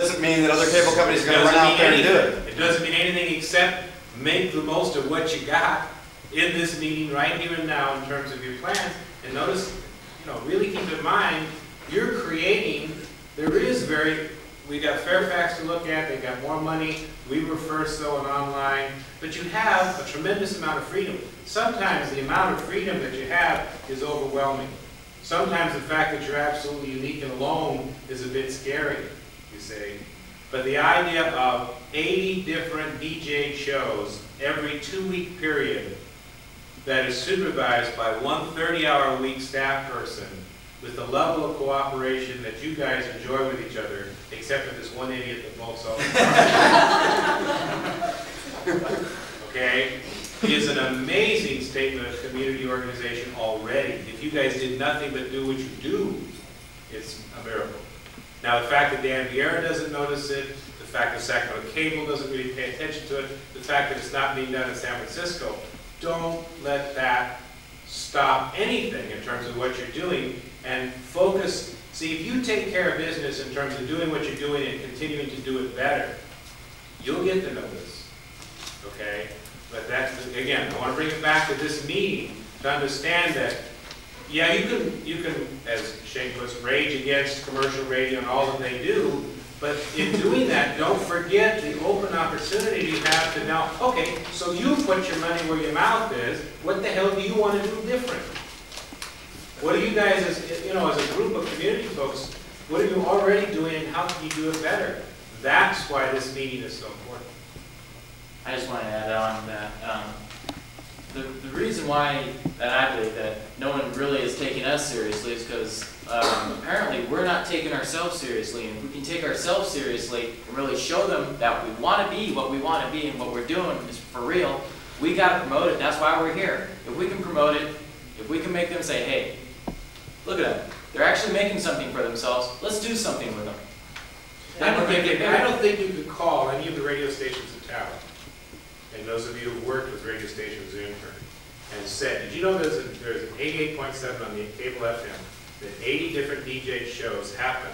Doesn't mean that other cable companies are going to run out there and do it. It doesn't mean anything except make the most of what you got in this meeting right here and now in terms of your plans. And notice, you know, really keep in mind, you're creating, we got Fairfax to look at, they got more money, we were first though and online, but you have a tremendous amount of freedom. Sometimes the amount of freedom that you have is overwhelming. Sometimes the fact that you're absolutely unique and alone is a bit scary, you see. But the idea of 80 different DJ shows every 2-week period that is supervised by one 30-hour-a-week staff person with the level of cooperation that you guys enjoy with each other, except for this one idiot that bolts all the time. Okay? Is an amazing statement of community organization already. If you guys did nothing but do what you do, it's a miracle. Now, the fact that Dan Vieira doesn't notice it, the fact that Sacramento Cable doesn't really pay attention to it, the fact that it's not being done in San Francisco, don't let that stop anything in terms of what you're doing, and focus. See, if you take care of business in terms of doing what you're doing and continuing to do it better, you'll get the notice, okay? But that's, again, I want to bring it back to this meeting to understand that, yeah, you can, as Shane puts, rage against commercial radio and all that they do, but in doing that, don't forget the open opportunity you have to now, okay, so you put your money where your mouth is, what the hell do you want to do different? What are you guys, as, you know, as a group of community folks, what are you already doing and how can you do it better? That's why this meeting is so important. I just want to add on that the reason why that I believe that no one really is taking us seriously is because apparently we're not taking ourselves seriously. And if we can take ourselves seriously and really show them that we want to be what we want to be and what we're doing is for real, we got to promote it. That's why we're here. If we can promote it, if we can make them say, hey, look at them. They're actually making something for themselves. Let's do something with them. I don't think you could call any of the radio stations in town, and those of you who worked with radio stations as an intern, and said, did you know there's an 88.7 on the cable FM, that 80 different DJ shows happen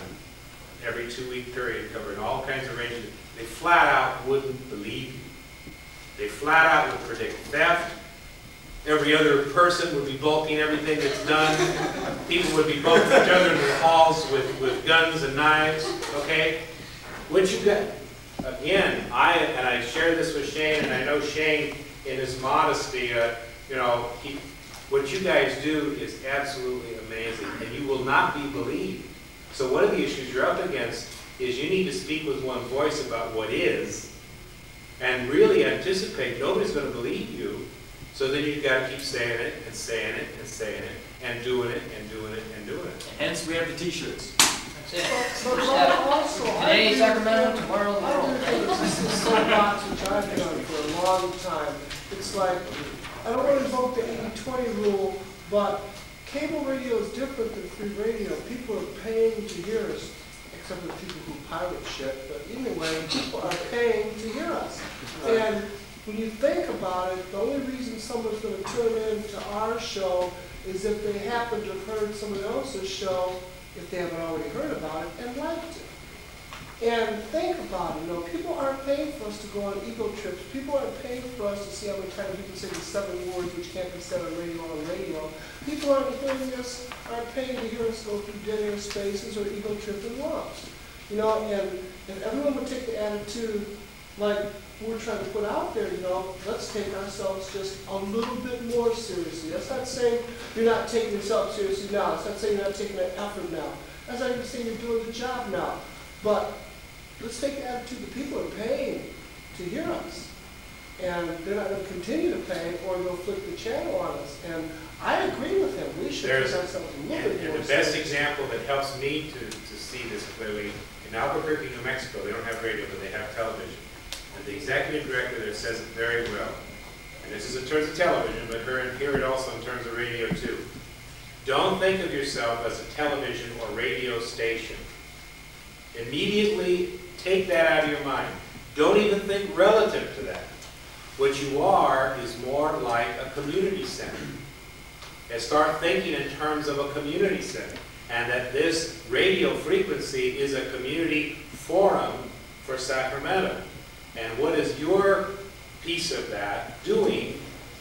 every 2-week period covering all kinds of ranges? They flat out wouldn't believe you. They flat out would predict theft. Every other person would be bulking everything that's done. People would be bulking each other in the halls with guns and knives, okay? What you got? Again, I share this with Shane, and I know Shane, in his modesty, you know, what you guys do is absolutely amazing, and you will not be believed. So one of the issues you're up against is you need to speak with one voice about what is, and really anticipate nobody's going to believe you. So then you've got to keep saying it and saying it and saying it and doing it and doing it and doing it. Hence, we have the T-shirts. That's it. Today, Sacramento, tomorrow, the world. This is so much which I've done for a long time. It's like, I don't want to invoke the 80-20 rule, but cable radio is different than free radio. People are paying to hear us, except for people who pirate shit. But anyway, people are paying to hear us. And when you think about it, the only reason someone's going to tune in to our show is if they happen to have heard someone else's show, if they haven't already heard about it, and liked it. And think about it, you know, people aren't paying for us to go on ego trips. People aren't paying for us to see how many times we can say the 7 words which can't be said on radio. People aren't paying to hear us go through dead air spaces or ego trip and lost. You know, and if everyone would take the attitude like we're trying to put out there, you know, let's take ourselves just a little bit more seriously. That's not saying you're not taking yourself seriously now. That's not saying you're not taking that effort now. That's not even saying you're doing the job now. But let's take the attitude that people are paying to hear us. And they're not going to continue to pay, or they'll flip the channel on us. And I agree with him. We should take ourselves a little bit more the best example that helps me to see this clearly, in Albuquerque, New Mexico, they don't have radio, but they have television. And the executive director there says it very well. And this is in terms of television, but hear it also in terms of radio too. Don't think of yourself as a television or radio station. Immediately take that out of your mind. Don't even think relative to that. What you are is more like a community center. And start thinking in terms of a community center. and that this radio frequency is a community forum for Sacramento. And what is your piece of that doing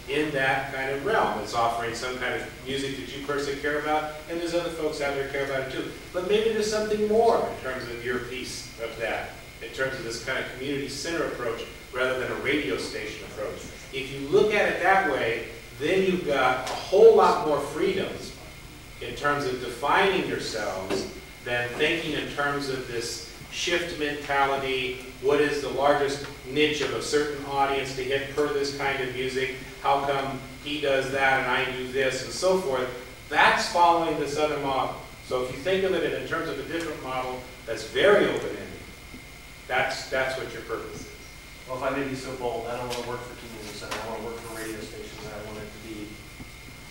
in that kind of realm? It's offering some kind of music that you personally care about, and there's other folks out there who care about it too. But maybe there's something more in terms of your piece of that, in terms of this kind of community center approach rather than a radio station approach. If you look at it that way, then you've got a whole lot more freedoms in terms of defining yourselves than thinking in terms of this shift mentality. What is the largest niche of a certain audience to hit per this kind of music? How come he does that and I do this and so forth? That's following this other model. So if you think of it in terms of a different model that's very open-ended, that's what your purpose is. Well, if I may be so bold, I don't want to work for community center. I want to work for radio stations. I want it to be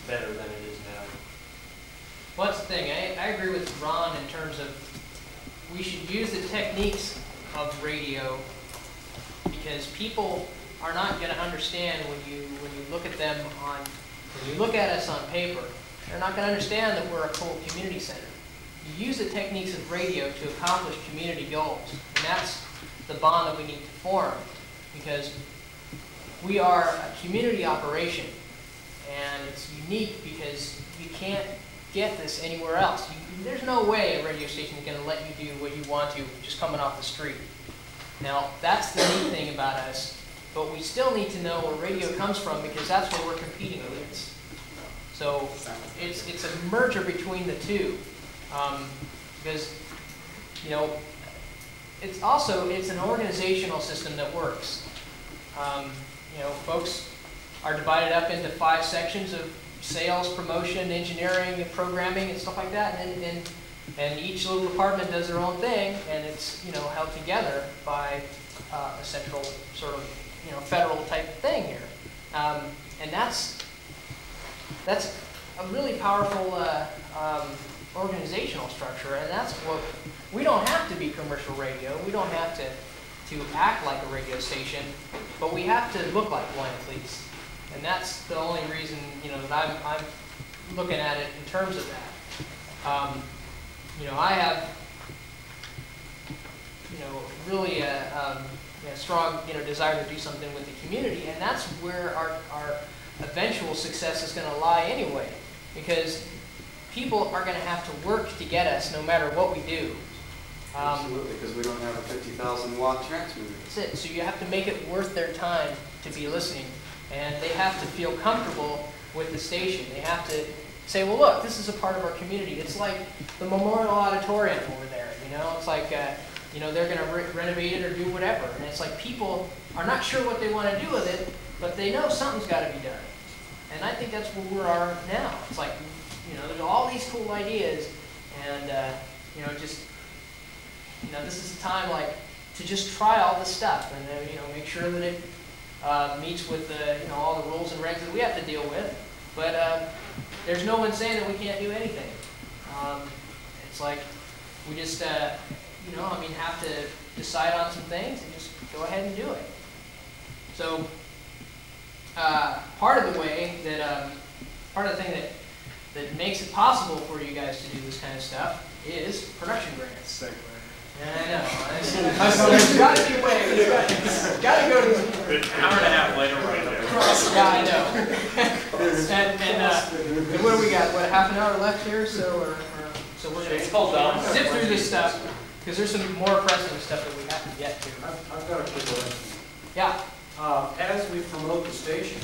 better than it is now. Well, that's the thing. I agree with Ron in terms of we should use the techniques of radio, because people are not going to understand when you look at them when you look at us on paper. They're not going to understand that we're a cool community center. You use the techniques of radio to accomplish community goals, and that's the bond that we need to form, because we are a community operation, and it's unique because you can't get this anywhere else. There's no way a radio station is going to let you do what you want to just coming off the street. Now, that's the neat thing about us, but we still need to know where radio comes from, because that's what we're competing against. So it's a merger between the two, because, you know, it's an organizational system that works. You know, folks are divided up into 5 sections of sales, promotion, engineering, programming, and stuff like that, and each little department does their own thing, and it's, you know, held together by a central sort of, you know, federal type thing here, and that's a really powerful organizational structure, and that's what we don't have to be commercial radio. We don't have to act like a radio station, but we have to look like one at least. And that's the only reason, you know, that I'm looking at it in terms of that. You know, I have, you know, really a strong, you know, desire to do something with the community, and that's where our eventual success is going to lie anyway, because people are going to have to work to get us no matter what we do. Absolutely, because we don't have a 50,000 watt transmitter. That's it. So you have to make it worth their time to be listening. And they have to feel comfortable with the station. They have to say, well, look, this is a part of our community. It's like the Memorial Auditorium over there, you know? It's like, you know, they're going to renovate it or do whatever. And it's like people are not sure what they want to do with it, but they know something's got to be done. And I think that's where we are now. It's like, you know, there's all these cool ideas, and, you know, just, you know, this is the time, like, to just try all this stuff and, you know, make sure that it meets with you know, all the rules and regs that we have to deal with, but there's no one saying that we can't do anything. It's like we just, you know, I mean, have to decide on some things and just go ahead and do it. So part of the way that, part of the thing that makes it possible for you guys to do this kind of stuff is production grants. I know. There's got to be a way. It's got to go to An hour and a half later, right there. Yeah, I know. and what do we got? What, half an hour left here? So we're going to zip through this stuff, because there's some more pressing stuff that we have to get to. I've got a quick question. Yeah. As we promote the station,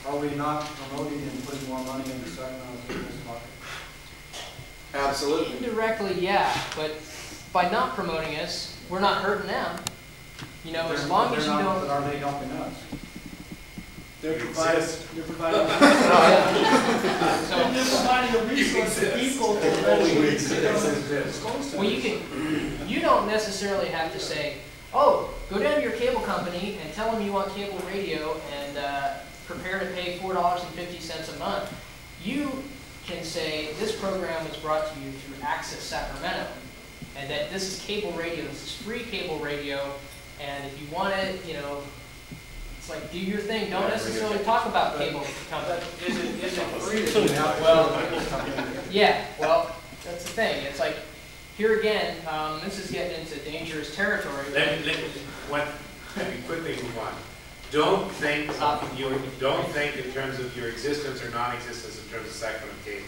are we not promoting and putting more money into Sacramento's business market? Absolutely. Indirectly, yeah, but by not promoting us, we're not hurting them. You know, as long as you don't. But are they helping us? They're providing a resource to people to Well, you don't necessarily have to say, oh, go down to your cable company and tell them you want cable radio and prepare to pay $4.50 a month. You can say, this program was brought to you through Access Sacramento, and that this is cable radio, this is free cable radio, and if you want it, you know, it's like, do your thing. Don't necessarily talk about cable company. Is it free to have well cable company? Yeah, well, that's the thing. It's like, here again, this is getting into dangerous territory. Let me quickly move on. Don't think in terms of your existence or non-existence in terms of Sacramento Cable.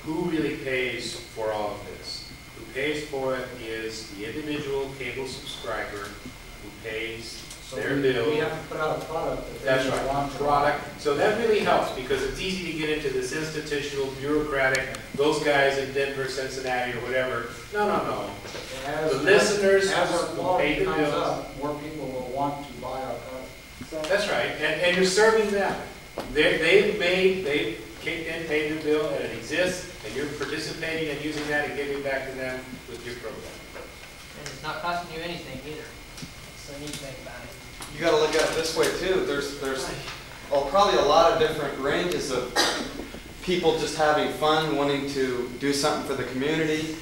Who really pays for all of this? Who pays for it is the individual cable subscriber who pays So their we bill. have to put out a product that That's they right, want to product. So that really helps because it's easy to get into this institutional, bureaucratic, those guys in Denver, Cincinnati, or whatever. No, no, no. As- The listeners As our who quality pay the comes bills. up, more people will want to buy our product. So, That's right, and you're serving them. They've kicked in, paid the bill, and it exists, and you're participating and using that and giving back to them with your program. And it's not costing you anything either. That's the neat thing about it. You gotta look at it this way too, there's probably a lot of different ranges of people just having fun, wanting to do something for the community,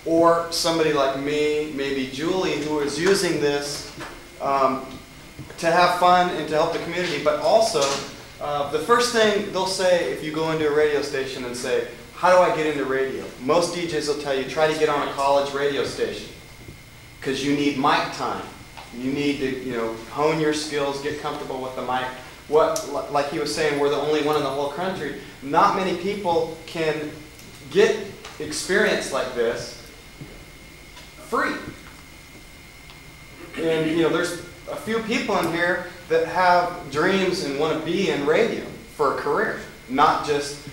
or somebody like me, maybe Julie, who is using this to have fun and to help the community, but also the first thing they'll say if you go into a radio station and say, how do I get into radio? Most DJs will tell you, try to get on a college radio station because you need mic time. You need to, hone your skills, get comfortable with the mic. Like he was saying, we're the only one in the whole country. Not many people can get experience like this free. And there's a few people in here that have dreams and want to be in radio for a career, not just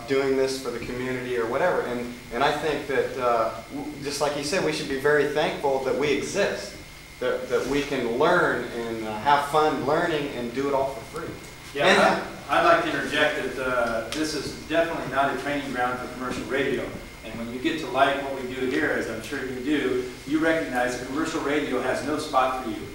doing this for the community or whatever. And I think that, just like he said, we should be very thankful that we exist. That we can learn and have fun learning and do it all for free. Yeah, I'd like to interject that this is definitely not a training ground for commercial radio. And when you get to like what we do here, as I'm sure you do, you recognize that commercial radio has no spot for you.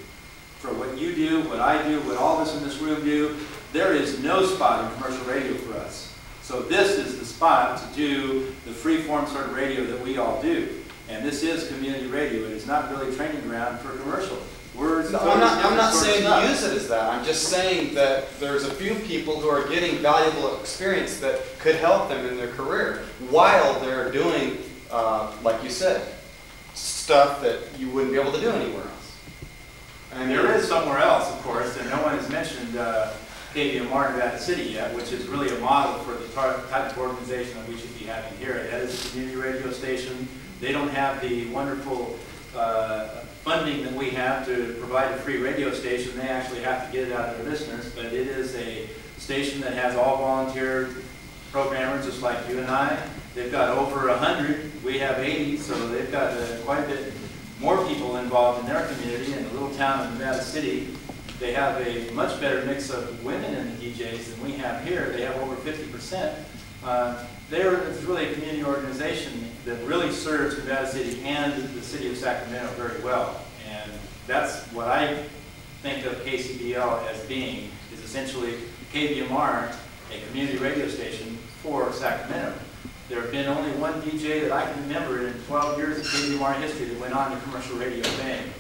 For what you do, what I do, what all of us in this room do, there is no spot in commercial radio for us. So this is the spot to do the free-form sort of radio that we all do. And this is community radio. It is not really a training ground for commercial. No, I'm not saying to use it as that. I'm just saying that there's a few people who are getting valuable experience that could help them in their career while they're doing, like you said, stuff that you wouldn't be able to do anywhere else. And there is somewhere else, of course, and no one has mentioned KVMR Nevada City yet, which is really a model for the type of organization that we should be having here. That is a community radio station. They don't have the wonderful funding that we have to provide a free radio station. They actually have to get it out to their listeners, but it is a station that has all volunteer programmers just like you and I. They've got over 100, we have 80, so they've got quite a bit more people involved in their community. In the little town of Nevada City, they have a much better mix of women in the DJs than we have here. They have over 50%. It's really a community organization that really serves Nevada City and the city of Sacramento very well. And that's what I think of KCBL as being, is essentially KVMR, a community radio station for Sacramento. There have been only one DJ that I can remember in 12 years of KVMR history that went on to commercial radio fame.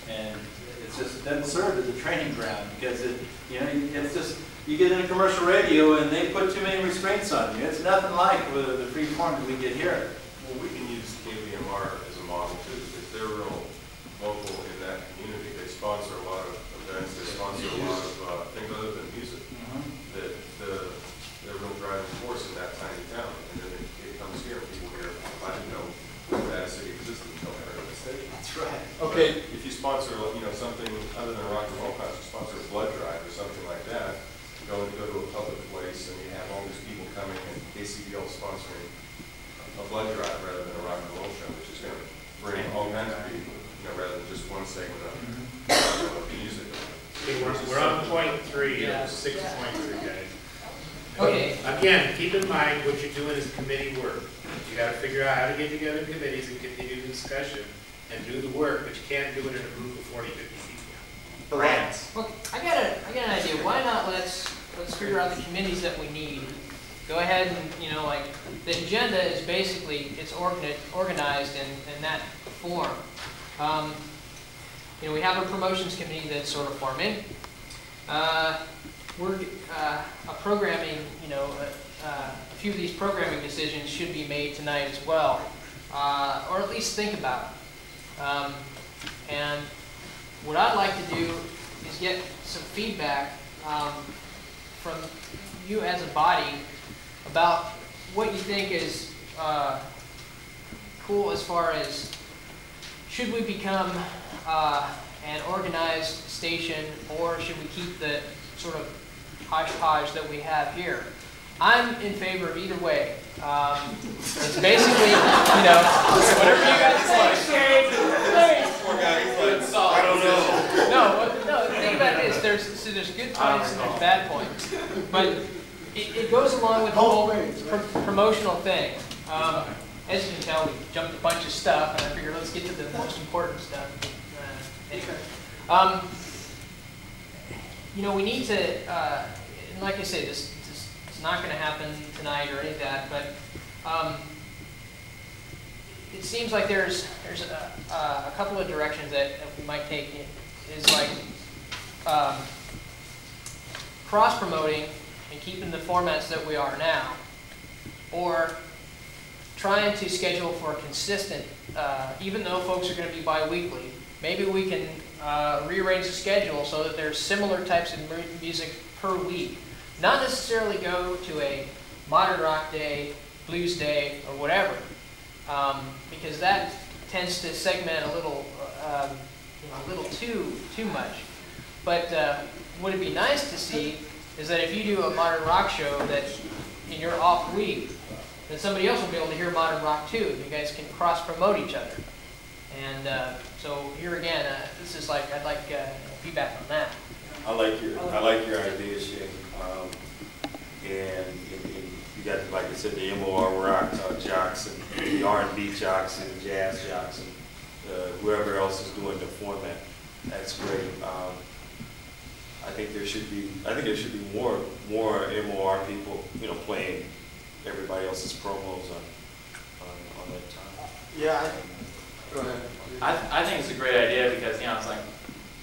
And it doesn't serve as a training ground because it's just, you get into commercial radio and they put too many restraints on you. It's nothing like the free form that we get here. Well, we can use KVMR as a model too, because they're real local in that community. They sponsor a lot of events, they sponsor a lot of things other than music. That they're a real driving force in that tiny town. And then it comes here, and people here, I didn't know Nevada City existed until I heard of the station. That's right. Okay. But if you sponsor, something other than a rock and roll concert, sponsor a blood drive or something like that, go to a public place and you have all these people coming and KCBL sponsoring a blood drive rather than a rock and roll show, which is going to bring all kinds of people, rather than just one segment of music. Okay, we're on point 3 of 6.3, guys. Okay. Again, keep in mind what you're doing is committee work. You got to figure out how to get together in committees and continue the discussion and do the work, but you can't do it in a group of 40, 50 people. Grants. Look, I got an idea. Why not let's figure out the committees that we need. Go ahead and, the agenda is basically, it's organized in that form. We have a promotions committee that's sort of forming. We're a programming, a few of these programming decisions should be made tonight as well, or at least think about it. And what I'd like to do is get some feedback from you as a body about what you think is cool as far as should we become an organized station, or should we keep the sort of hodgepodge that we have here? I'm in favor of either way. It's basically, you know, whatever you guys say. I don't know. No, the thing about it is there's good points and there's bad points. But it goes along with the whole promotional thing. As you can tell, we jumped a bunch of stuff, and I figured let's get to the most important stuff. Anyway. You know, we need to, and like I say, this is not going to happen tonight or any of that, but it seems like there's a couple of directions that we might take. Is like cross-promoting and keeping the formats that we are now, or trying to schedule for a consistent, even though folks are going to be bi-weekly, maybe we can rearrange the schedule so that there's similar types of music per week. Not necessarily go to a modern rock day, blues day, or whatever, because that tends to segment a little, a little too much. But what it'd be nice to see is that if you do a modern rock show that in your off week, then somebody else will be able to hear modern rock too. You guys can cross-promote each other. And so here again, this is like I'd like feedback on that. I like your idea, Shay. And you got, like I said, the MOR rock jocks and the R&B jocks and the jazz jocks and whoever else is doing the format. That's great. I think there should be more MOR people, you know, playing everybody else's promos on that time. Yeah. Go ahead. I think it's a great idea because, you know, it's like,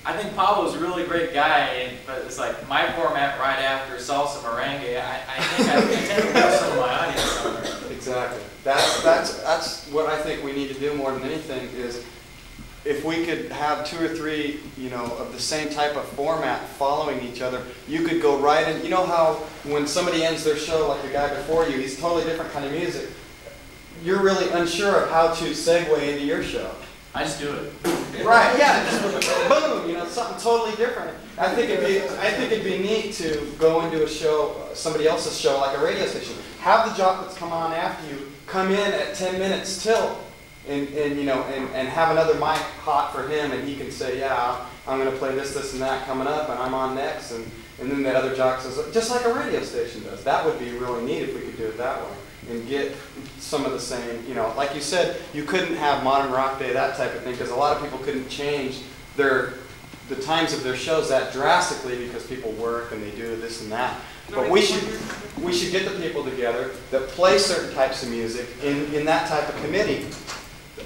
I think Pablo's a really great guy, but it's like my format right after salsa merengue, I think I tend to lose some of my audience somewhere. Exactly. That's what I think we need to do more than anything is if we could have 2 or 3, you know, of the same type of format following each other, you could go right in. You know how when somebody ends their show, like the guy before you, he's totally different kind of music. You're really unsure of how to segue into your show. I just do it. Right, yeah, just boom, you know, something totally different. I think it'd be neat to go into a show, somebody else's show, like a radio station. Have the jock that's come on after you come in at 10 minutes till, and you know, and have another mic hot for him, and he can say, yeah, I'm going to play this, this, and that coming up, and I'm on next, and then that other jock says, just like a radio station does. That would be really neat if we could do it that way. And get some of the same, you know, like you said, you couldn't have Modern Rock Day, that type of thing, because a lot of people couldn't change the times of their shows that drastically because people work and they do this and that. But we should get the people together that play certain types of music in that type of committee.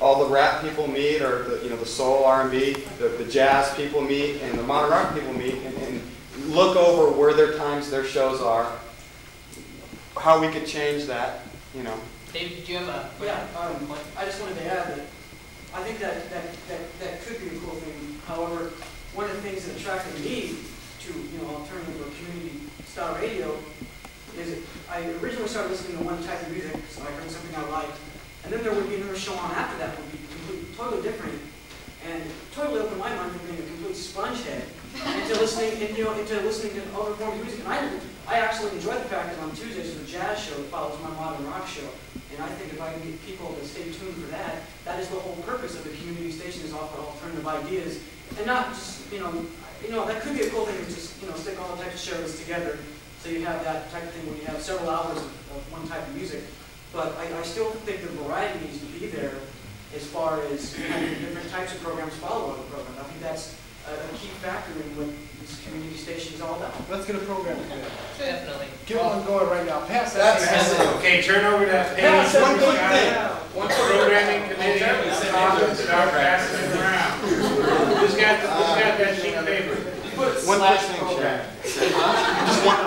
All the rap people meet, or the soul R&B, the jazz people meet, and the modern rock people meet, and look over where their times, their shows are, how we could change that. You know. David, did you have a yeah? I just wanted to add that I think that could be a cool thing. However, one of the things that attracted me to alternative or community style radio is I originally started listening to one type of music, so I heard something I liked, and then there would be another show on after that would be totally different, and totally opened my mind from being a complete sponge head into listening to other forms of music. And I actually enjoy the fact that on Tuesdays there's a jazz show that follows my modern rock show. And I think if I can get people to stay tuned for that, that is the whole purpose of the community station, is offer alternative ideas. And not just, that could be a cool thing to just, stick all the types of shows together. So you have that type of thing where you have several hours of one type of music. But I still think the variety needs to be there as far as having different types of programs follow other programs. I think that's a key factor in what this community station is all about. Let's get a program together. Definitely. Get one going right now. Pass that. Okay, turn over that page. One quick thing. One programming committee. Start passing it around. Who's got that sheet of paper? One quick thing, Sharon. Just one.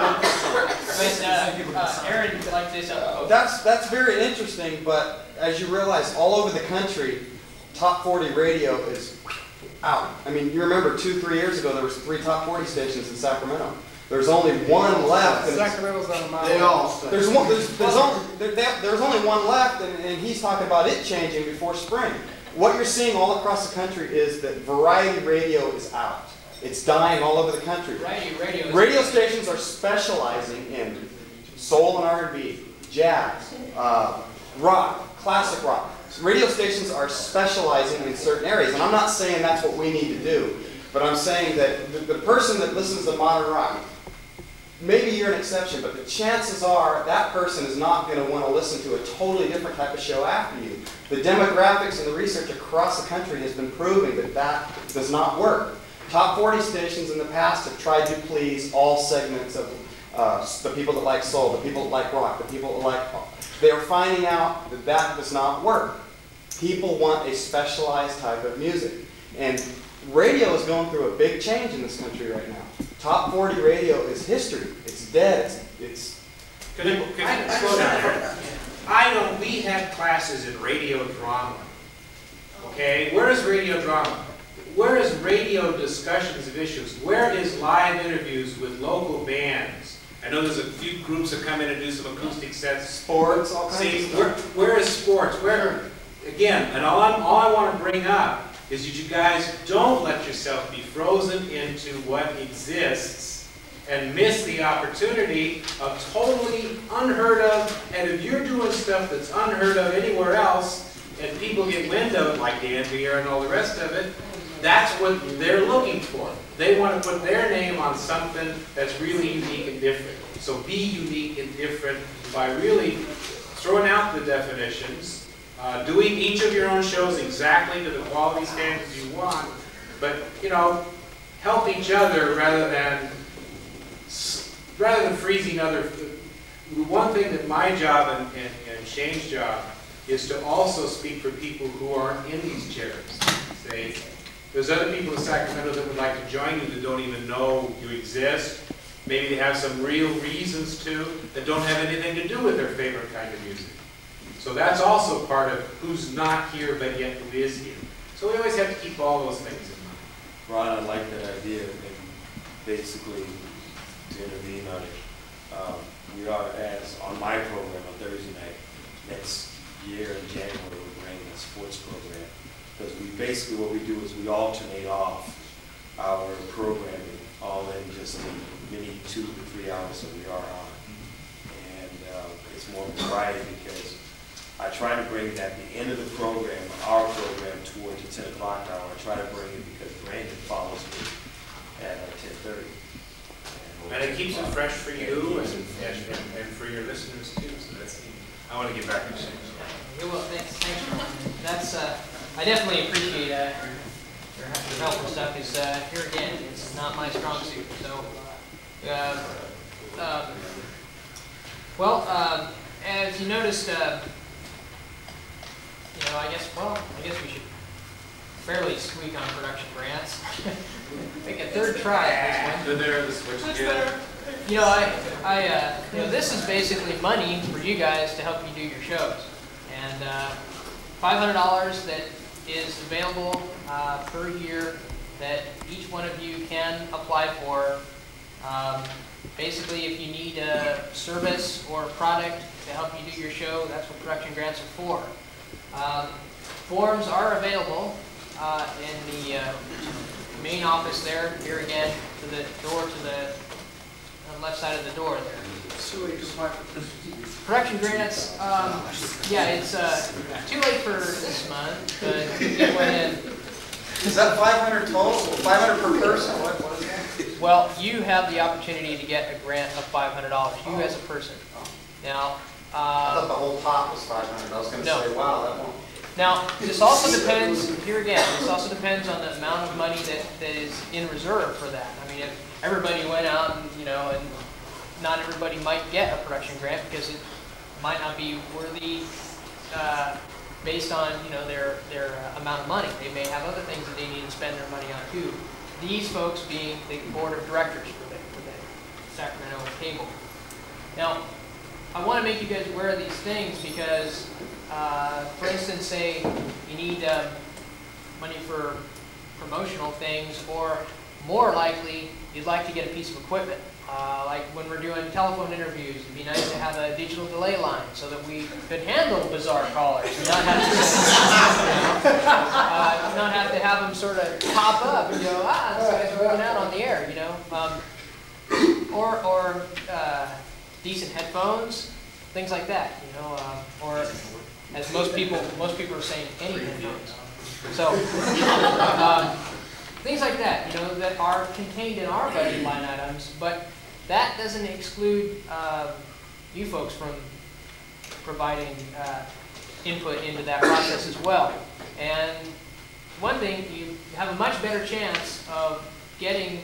Aaron, would like to say something? That's very interesting, but as you realize, all over the country, top 40 radio is out. I mean, you remember 2-3 years ago, there was 3 top 40 stations in Sacramento. There's only one left. And Sacramento's on a mile. They all. there's only one left, and he's talking about it changing before spring. What you're seeing all across the country is that variety radio is out. It's dying all over the country. Radio stations are specializing in soul and R&B, jazz, rock, classic rock. Radio stations are specializing in certain areas, and I'm not saying that's what we need to do, but I'm saying that the person that listens to modern rock, maybe you're an exception, but the chances are that person is not going to want to listen to a totally different type of show after you. The demographics and the research across the country has been proving that that does not work. Top 40 stations in the past have tried to please all segments of the people that like soul, the people that like rock, the people that like pop. They're finding out that that does not work. People want a specialized type of music. And radio is going through a big change in this country right now. Top 40 radio is history. It's dead. It's Can I slow down there? I know we had classes in radio drama. Okay, where is radio drama? Where is radio discussions of issues? Where is live interviews with local bands? I know there's a few groups that come in and do some acoustic sets. sports, all kinds See, of stuff. where is sports? Where, again, and all I want to bring up is that you guys don't let yourself be frozen into what exists and miss the opportunity of totally unheard of. And if you're doing stuff that's unheard of anywhere else, and people get wind of it, like Dan Beer and all the rest of it, that's what they're looking for. They want to put their name on something that's really unique and different. So be unique and different by really throwing out the definitions, doing each of your own shows exactly to the quality standards you want, but, you know, help each other rather than freezing other. One thing that my job and Shane's job is to also speak for people who are in these chairs. Say, there's other people in Sacramento that would like to join you that don't even know you exist. Maybe they have some real reasons to, that don't have anything to do with their favorite kind of music. So that's also part of who's not here but yet who is here. So we always have to keep all those things in mind. Ron, I like that idea, and basically to intervene on it, we ought to ask on my program on Thursday night next year in January we're bringing a sports program, because we basically what we do is we alternate off our programming all in just the mini 2 to 3 hours that we are on, and it's more variety because I try to bring it at the end of the program, our program, towards the 10 o'clock hour. I try to bring it because Brandon follows me at 10:30. And it keeps it fresh for you and for your listeners too. So that's neat. I want to get back to Shane. Yeah, well, thanks, Ron. That's, I definitely appreciate your help and stuff, because here again, it's not my strong suit. So, as you noticed, you know, I guess we should fairly squeak on production grants. Make a third try at this one. There, the switch again. You know, you know, this is basically money for you guys to help you do your shows, and $500 that is available per year that each one of you can apply for. Basically, if you need a service or a product to help you do your show, that's what production grants are for. Forms are available in the main office there. Here again, to the door to the left side of the door there. Production grants, yeah, it's too late for this month, but you get one in. Is that 500 total? 500 per person? What is that? Well, you have the opportunity to get a grant of $500, you as a person. Now, I thought the whole pot was 500. I was going to No. say, wow, that won't. now, this also depends, here again, this also depends on the amount of money that is in reserve for that. I mean, if everybody went out and, you know, and not everybody might get a production grant because it might not be worthy based on, you know, their amount of money. They may have other things that they need to spend their money on too. These folks being the board of directors for the Sacramento Cable. Now, I want to make you guys aware of these things because, for instance, say you need money for promotional things, or more likely, you'd like to get a piece of equipment. Like when we're doing telephone interviews, it'd be nice to have a digital delay line so that we could handle bizarre callers and not have to, not have to have them sort of pop up and go, ah, this guy's working out on the air, you know. Or decent headphones, things like that, you know. Or as most people are saying, any headphones. So things like that, you know, that are contained in our budget line items, but that doesn't exclude you folks from providing input into that process as well. And one thing, you have a much better chance of getting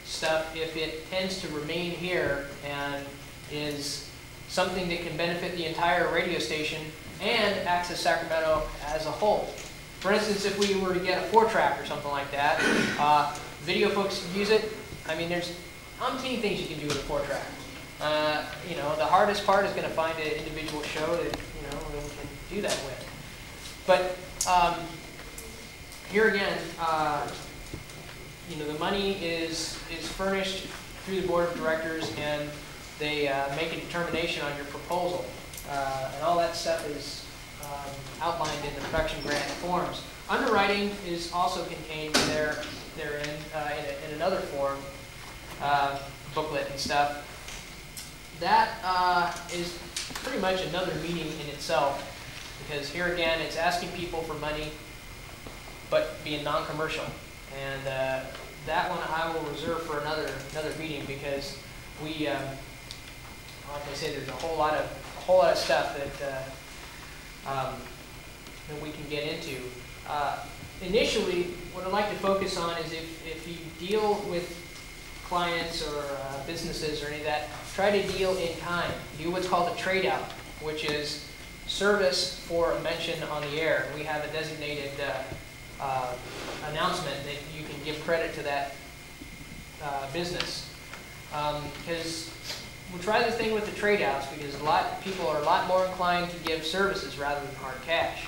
stuff if it tends to remain here and is something that can benefit the entire radio station and Access Sacramento as a whole. For instance, if we were to get a 4-track or something like that, video folks can use it. I mean, there's umpteen things you can do with a 4-track. You know, the hardest part is going to find an individual show that, you know, we can do that with. But here again, you know, the money is furnished through the board of directors, and they make a determination on your proposal, and all that stuff is outlined in the production grant forms. Underwriting is also contained therein in another form, booklet and stuff. That is pretty much another meeting in itself, because here again, it's asking people for money, but being non-commercial. And that one I will reserve for another meeting, because we, like I say, there's a whole lot of stuff that that we can get into. Initially, what I'd like to focus on is if you deal with clients or businesses or any of that, try to deal in kind. Do what's called a trade-out, which is service for a mention on the air. We have a designated announcement that you can give credit to that business. Because we'll try the thing with the trade-outs, because people are a lot more inclined to give services rather than hard cash.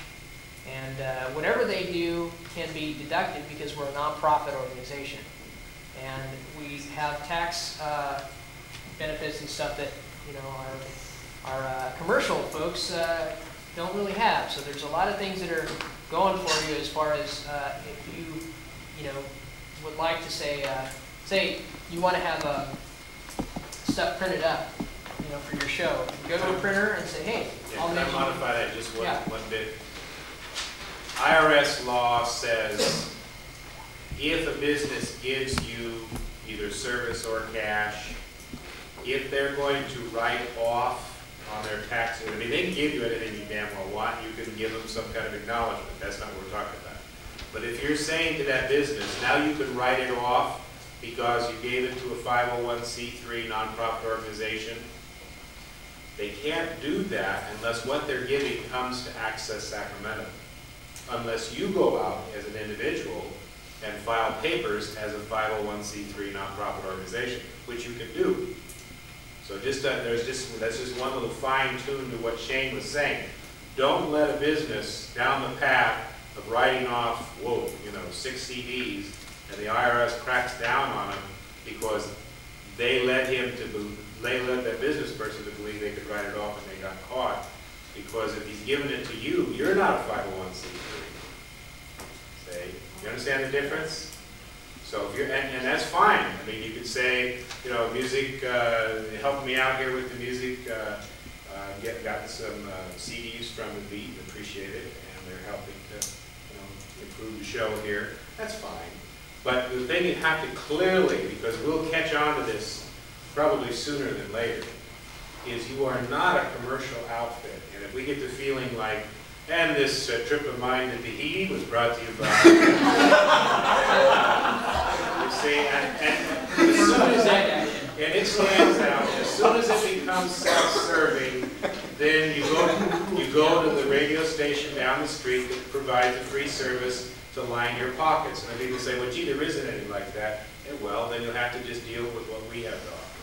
And whatever they do can be deducted because we're a nonprofit organization. And we have tax benefits and stuff that, you know, our commercial folks don't really have. So there's a lot of things that are going for you as far as if you know, would like to say you want to have stuff printed up, you know, for your show. Go to a printer and say, hey, Yeah, I'll can make I you. modify that just one, Yeah. one bit? IRS law says if a business gives you either service or cash, if they're going to write off on their taxes, I mean, they can give you anything you damn well want, you can give them some kind of acknowledgement, that's not what we're talking about. But if you're saying to that business, now you can write it off because you gave it to a 501c3 nonprofit organization, they can't do that unless what they're giving comes to Access Sacramento. Unless you go out as an individual and file papers as a 501c3 nonprofit organization, which you can do. So that's just one little fine tune to what Shane was saying. Don't let a business down the path of writing off, 6 CDs, and the IRS cracks down on them because they led that business person to believe they could write it off and they got caught. Because if he's giving it to you, you're not a 501c3. Say, you understand the difference? So if you're, and that's fine. I mean, you could say, you know, music, help me out here with the music, gotten some CDs from the Beat, appreciate it, and they're helping to, you know, improve the show here. That's fine. But the thing you have to clearly, because we'll catch on to this probably sooner than later, is you are not a commercial outfit. And if we get the feeling like, and this trip of mine to Tahiti was brought to you by, you see, and as soon as and it stands out, as soon as it becomes self-serving, then you go to the radio station down the street that provides a free service to line your pockets. And then people say, well, gee, there isn't any like that. And well, then you'll have to just deal with what we have to offer.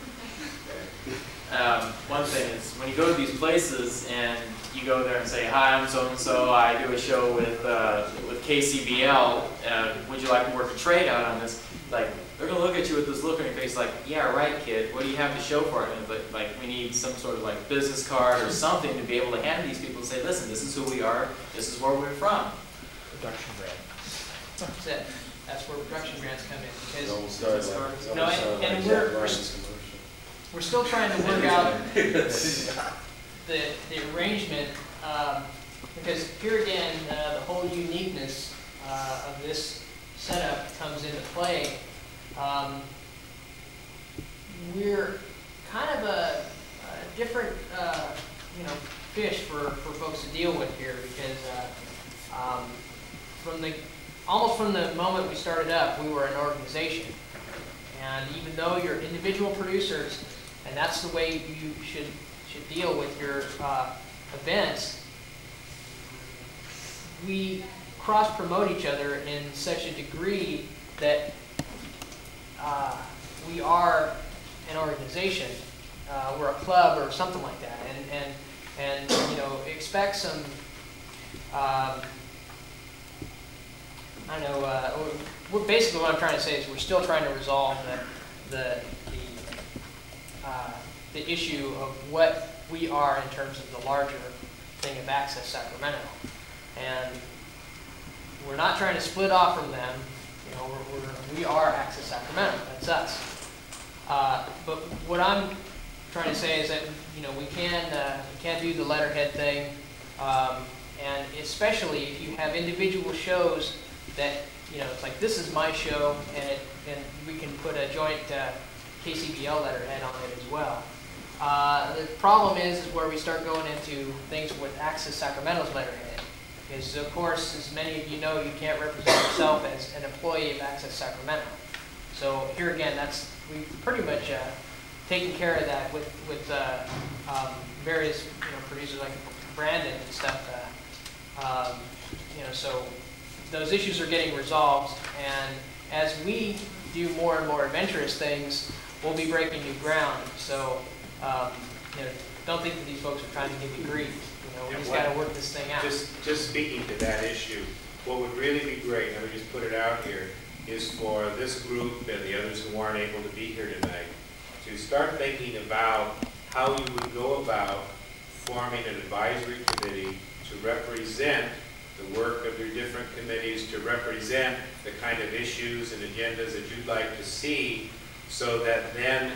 Okay? one thing is when you go to these places and you go there and say, hi, I'm so-and-so, I do a show with KCBL, would you like to work a trade out on this? Like, they're going to look at you with this look on your face like, yeah, right, kid, what do you have to show for it? And like, we need some sort of like business card or something to be able to hand these people and say, listen, this is who we are, this is where we're from. Production grant. That's it. That's where production grants come in, because, Don't start like, you know, and we're still trying to work out the arrangement, because here again, the whole uniqueness of this setup comes into play. We're kind of a different, you know, fish for folks to deal with here, because almost from the moment we started up, we were an organization. And even though you're individual producers, and that's the way you should deal with your events, we cross-promote each other in such a degree that we are an organization. We're a club or something like that, and you know, expect some I don't know. Basically, what I'm trying to say is we're still trying to resolve the issue of what we are in terms of the larger thing of Access Sacramento, and we're not trying to split off from them. You know, we are Access Sacramento. That's us. But what I'm trying to say is that, you know, we can't do the letterhead thing, and especially if you have individual shows that, you know, it's like, this is my show, and we can put a joint KCBL letterhead on it as well. The problem is where we start going into things with Access Sacramento's letterhead. Because, of course, as many of you know, you can't represent yourself as an employee of Access Sacramento. So here again, we've pretty much taken care of that with various, you know, producers like Brandon and stuff. You know, so those issues are getting resolved, and as we do more and more adventurous things, we'll be breaking new ground. So, you know, don't think that these folks are trying to give you grief. You know, we just got to work this thing out. Just speaking to that issue, what would really be great, and let me just put it out here, is for this group and the others who aren't able to be here tonight to start thinking about how you would go about forming an advisory committee to represent the work of your different committees, to represent the kind of issues and agendas that you'd like to see, so that then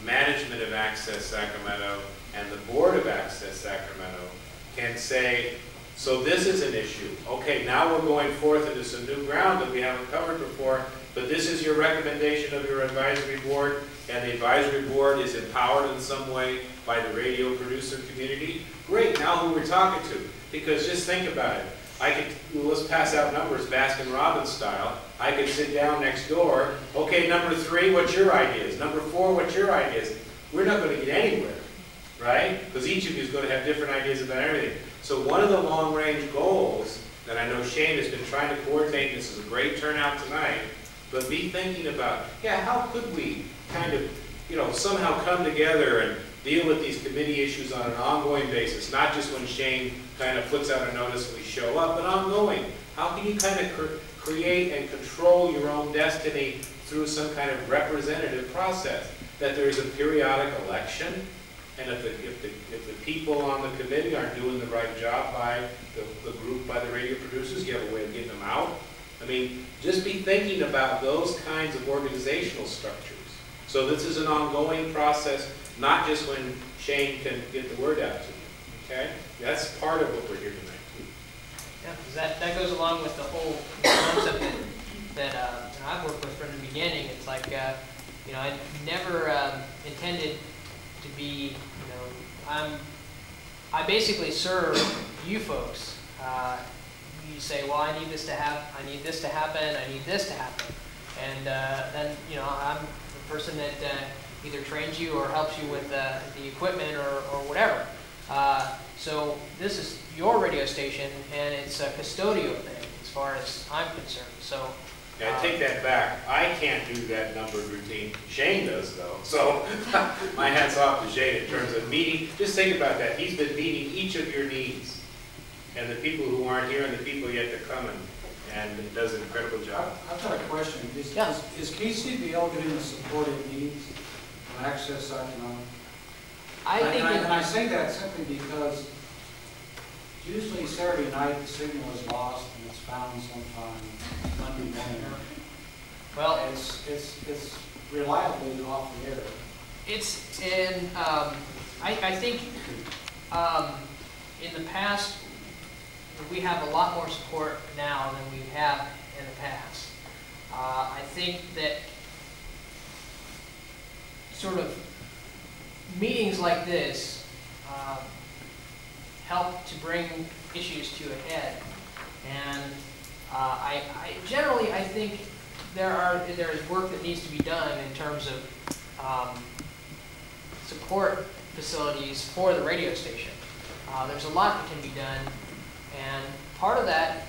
management of Access Sacramento and the board of Access Sacramento can say, so this is an issue. Okay, now we're going forth into some new ground that we haven't covered before, but this is your recommendation of your advisory board, and the advisory board is empowered in some way by the radio producer community. Great, now who we're talking to. Because just think about it. Let's pass out numbers Baskin-Robbins style. I could sit down next door. Okay, number 3, what's your ideas? Number 4, what's your ideas? We're not going to get anywhere, right? Because each of you is going to have different ideas about everything. So one of the long-range goals that I know Shane has been trying to coordinate, this is a great turnout tonight, but be thinking about, yeah, how could we kind of, you know, somehow come together and deal with these committee issues on an ongoing basis, not just when Shane kind of puts out a notice and we show up, but ongoing. How can you kind of create and control your own destiny through some kind of representative process? That there is a periodic election, and if the people on the committee aren't doing the right job by the group, by the radio producers, you have a way of getting them out. I mean, just be thinking about those kinds of organizational structures. So this is an ongoing process, not just when Shane can get the word out to you, okay? That's part of what we're here tonight, too. Yeah, because that goes along with the whole concept that you know, I've worked with from the beginning. It's like, you know, I never intended to be, you know, I basically serve you folks. You say, well, I need this to happen, I need this to happen, I need this to happen. And then, you know, I'm the person that either trains you or helps you with the equipment or whatever. So this is your radio station, and it's a custodial thing as far as I'm concerned. So Yeah, I take that back. I can't do that numbered routine. Shane does though. So my hat's off to Shane in terms of meeting. Just think about that. He's been meeting each of your needs. And the people who aren't here and the people yet to come, and it does an incredible job. I've got a question. Is KCBL getting the support it needs to access economic? And I say that simply because usually Saturday night the signal is lost and it's found sometime Monday morning. Well, it's reliably off the air. it's, and I think in the past, we have a lot more support now than we have in the past. I think that sort of meetings like this help to bring issues to a head. And I generally, I think there is work that needs to be done in terms of support facilities for the radio station. There's a lot that can be done, and part of that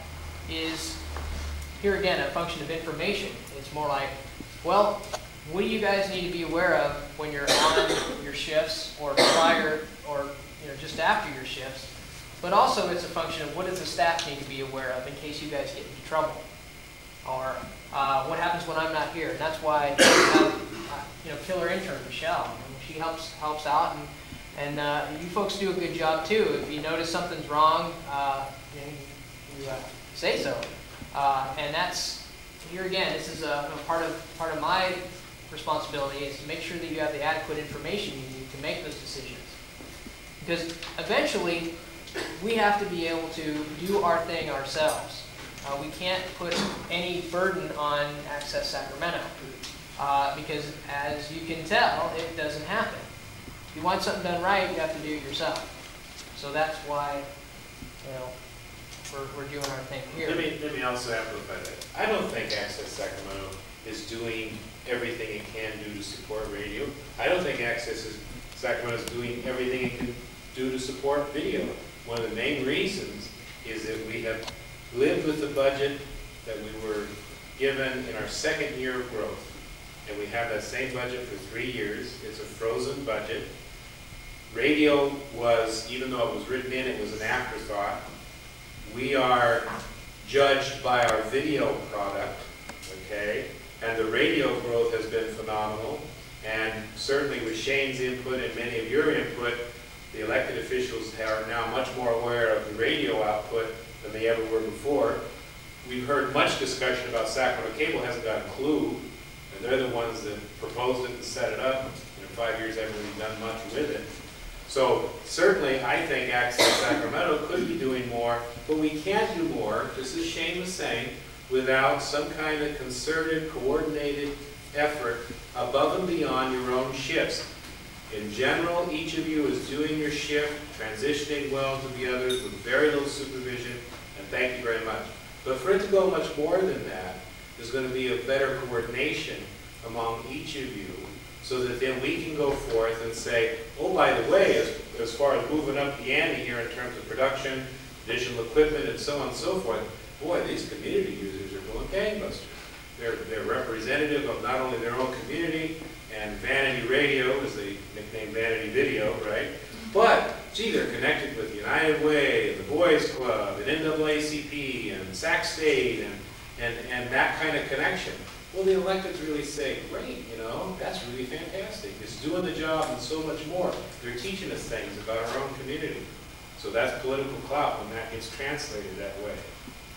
is, here again, a function of information. It's more like, well, what do you guys need to be aware of when you're on your shifts or prior or just after your shifts? But also it's a function of what does the staff need to be aware of in case you guys get into trouble, or what happens when I'm not here. And that's why we have killer intern Michelle. I mean, she helps out, and you folks do a good job too. If you notice something's wrong, you say so. And that's, here again, this is a part of my responsibility is to make sure that you have the adequate information you need to make those decisions. Because eventually, we have to be able to do our thing ourselves. We can't put any burden on Access Sacramento. Because as you can tell, it doesn't happen. If you want something done right, you have to do it yourself. So that's why, we're doing our thing here. Let me also amplify that. I don't think Access Sacramento is doing everything it can do to support radio. I don't think Access Sacramento is doing everything it can do to support video. One of the main reasons is that we have lived with the budget that we were given in our second year of growth. And we have that same budget for 3 years. It's a frozen budget. Radio was, even though it was written in, it was an afterthought. We are judged by our video product, okay? And the radio growth has been phenomenal. And certainly with Shane's input and many of your input, the elected officials are now much more aware of the radio output than they ever were before. We've heard much discussion about Sacramento Cable hasn't got a clue, and they're the ones that proposed it and set it up. In 5 years, they haven't really done much with it. So certainly, I think Access Sacramento could be doing more, but we can't do more, just as Shane was saying, without some kind of concerted, coordinated effort above and beyond your own shifts. In general, each of you is doing your shift, transitioning well to the others with very little supervision, and thank you very much. But for it to go much more than that, there's going to be a better coordination among each of you, so that then we can go forth and say, oh, by the way, as far as moving up the ante here in terms of production, additional equipment, and so on and so forth, boy, these community users are going gangbusters. They're representative of not only their own community, and Vanity Radio, as they nickname Vanity Video, right? But, gee, they're connected with United Way, and the Boys Club, and NAACP, and Sac State, and that kind of connection. Well, the electeds really say, great, that's really fantastic. It's doing the job and so much more. They're teaching us things about our own community. So that's political clout when that gets translated that way.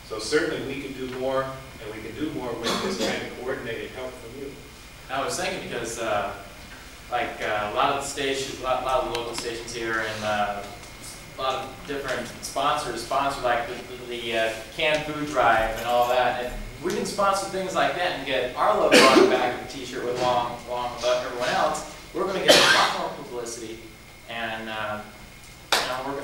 So certainly we can do more, and we can do more with this kind of coordinated help from you. I was thinking because, a lot of the stations, a lot of the local stations here, and a lot of different sponsors sponsor like the canned food drive and all that. And we can sponsor things like that and get our logo on the back of the T-shirt with long above everyone else. We're going to get a lot more publicity, and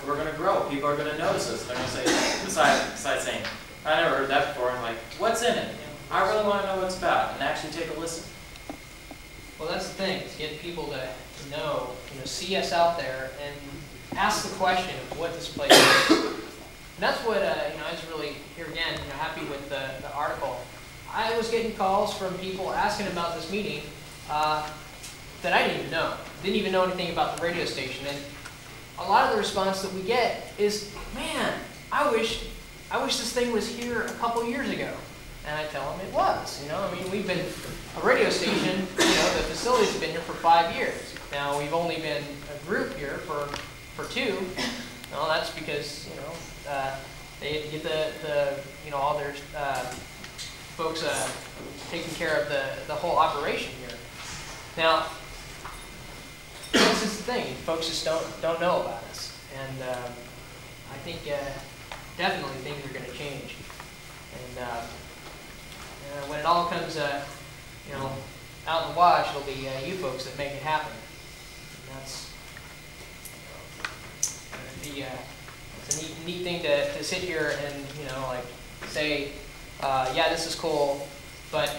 we're going to grow. People are going to notice us. They're going to say, besides saying, I never heard that before. I'm like, what's in it? I really want to know what it's about, and actually take a listen. Well, that's the thing, is get people to know, see us out there and ask the question of what this place is. And that's what, I was really, here again, happy with the article. I was getting calls from people asking about this meeting that I didn't even know. Didn't even know anything about the radio station. And a lot of the response that we get is, man, I wish this thing was here a couple years ago. And I tell them it was. You know, I mean, we've been a radio station. You know, the facility's been here for 5 years. Now we've only been a group here for 2. Well, that's because, you know, they had to get the you know, all their folks taking care of the whole operation here. Now, this is the thing, folks just don't know about us, and I think definitely things are going to change. And when it all comes, you know, out in the wash, it'll be you folks that make it happen. And that's it's a neat thing to sit here and, you know, like say, yeah, this is cool, but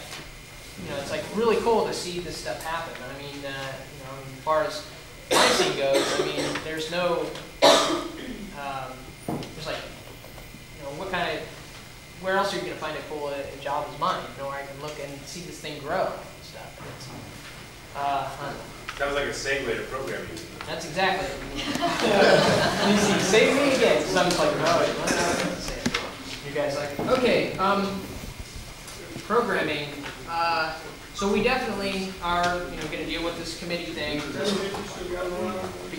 you know, it's like really cool to see this stuff happen. I mean, you know, as far as pricing goes, I mean, there's no, there's like, you know, what kind of, where else are you going to find a cool job as mine? You know, where I can look and see this thing grow and stuff. And it's, That was like a segue to programming. that's exactly it. You see, save me again. So I'm just like, no, you guys like, okay, programming. So we definitely are, you know, going to deal with this committee thing because, you know, They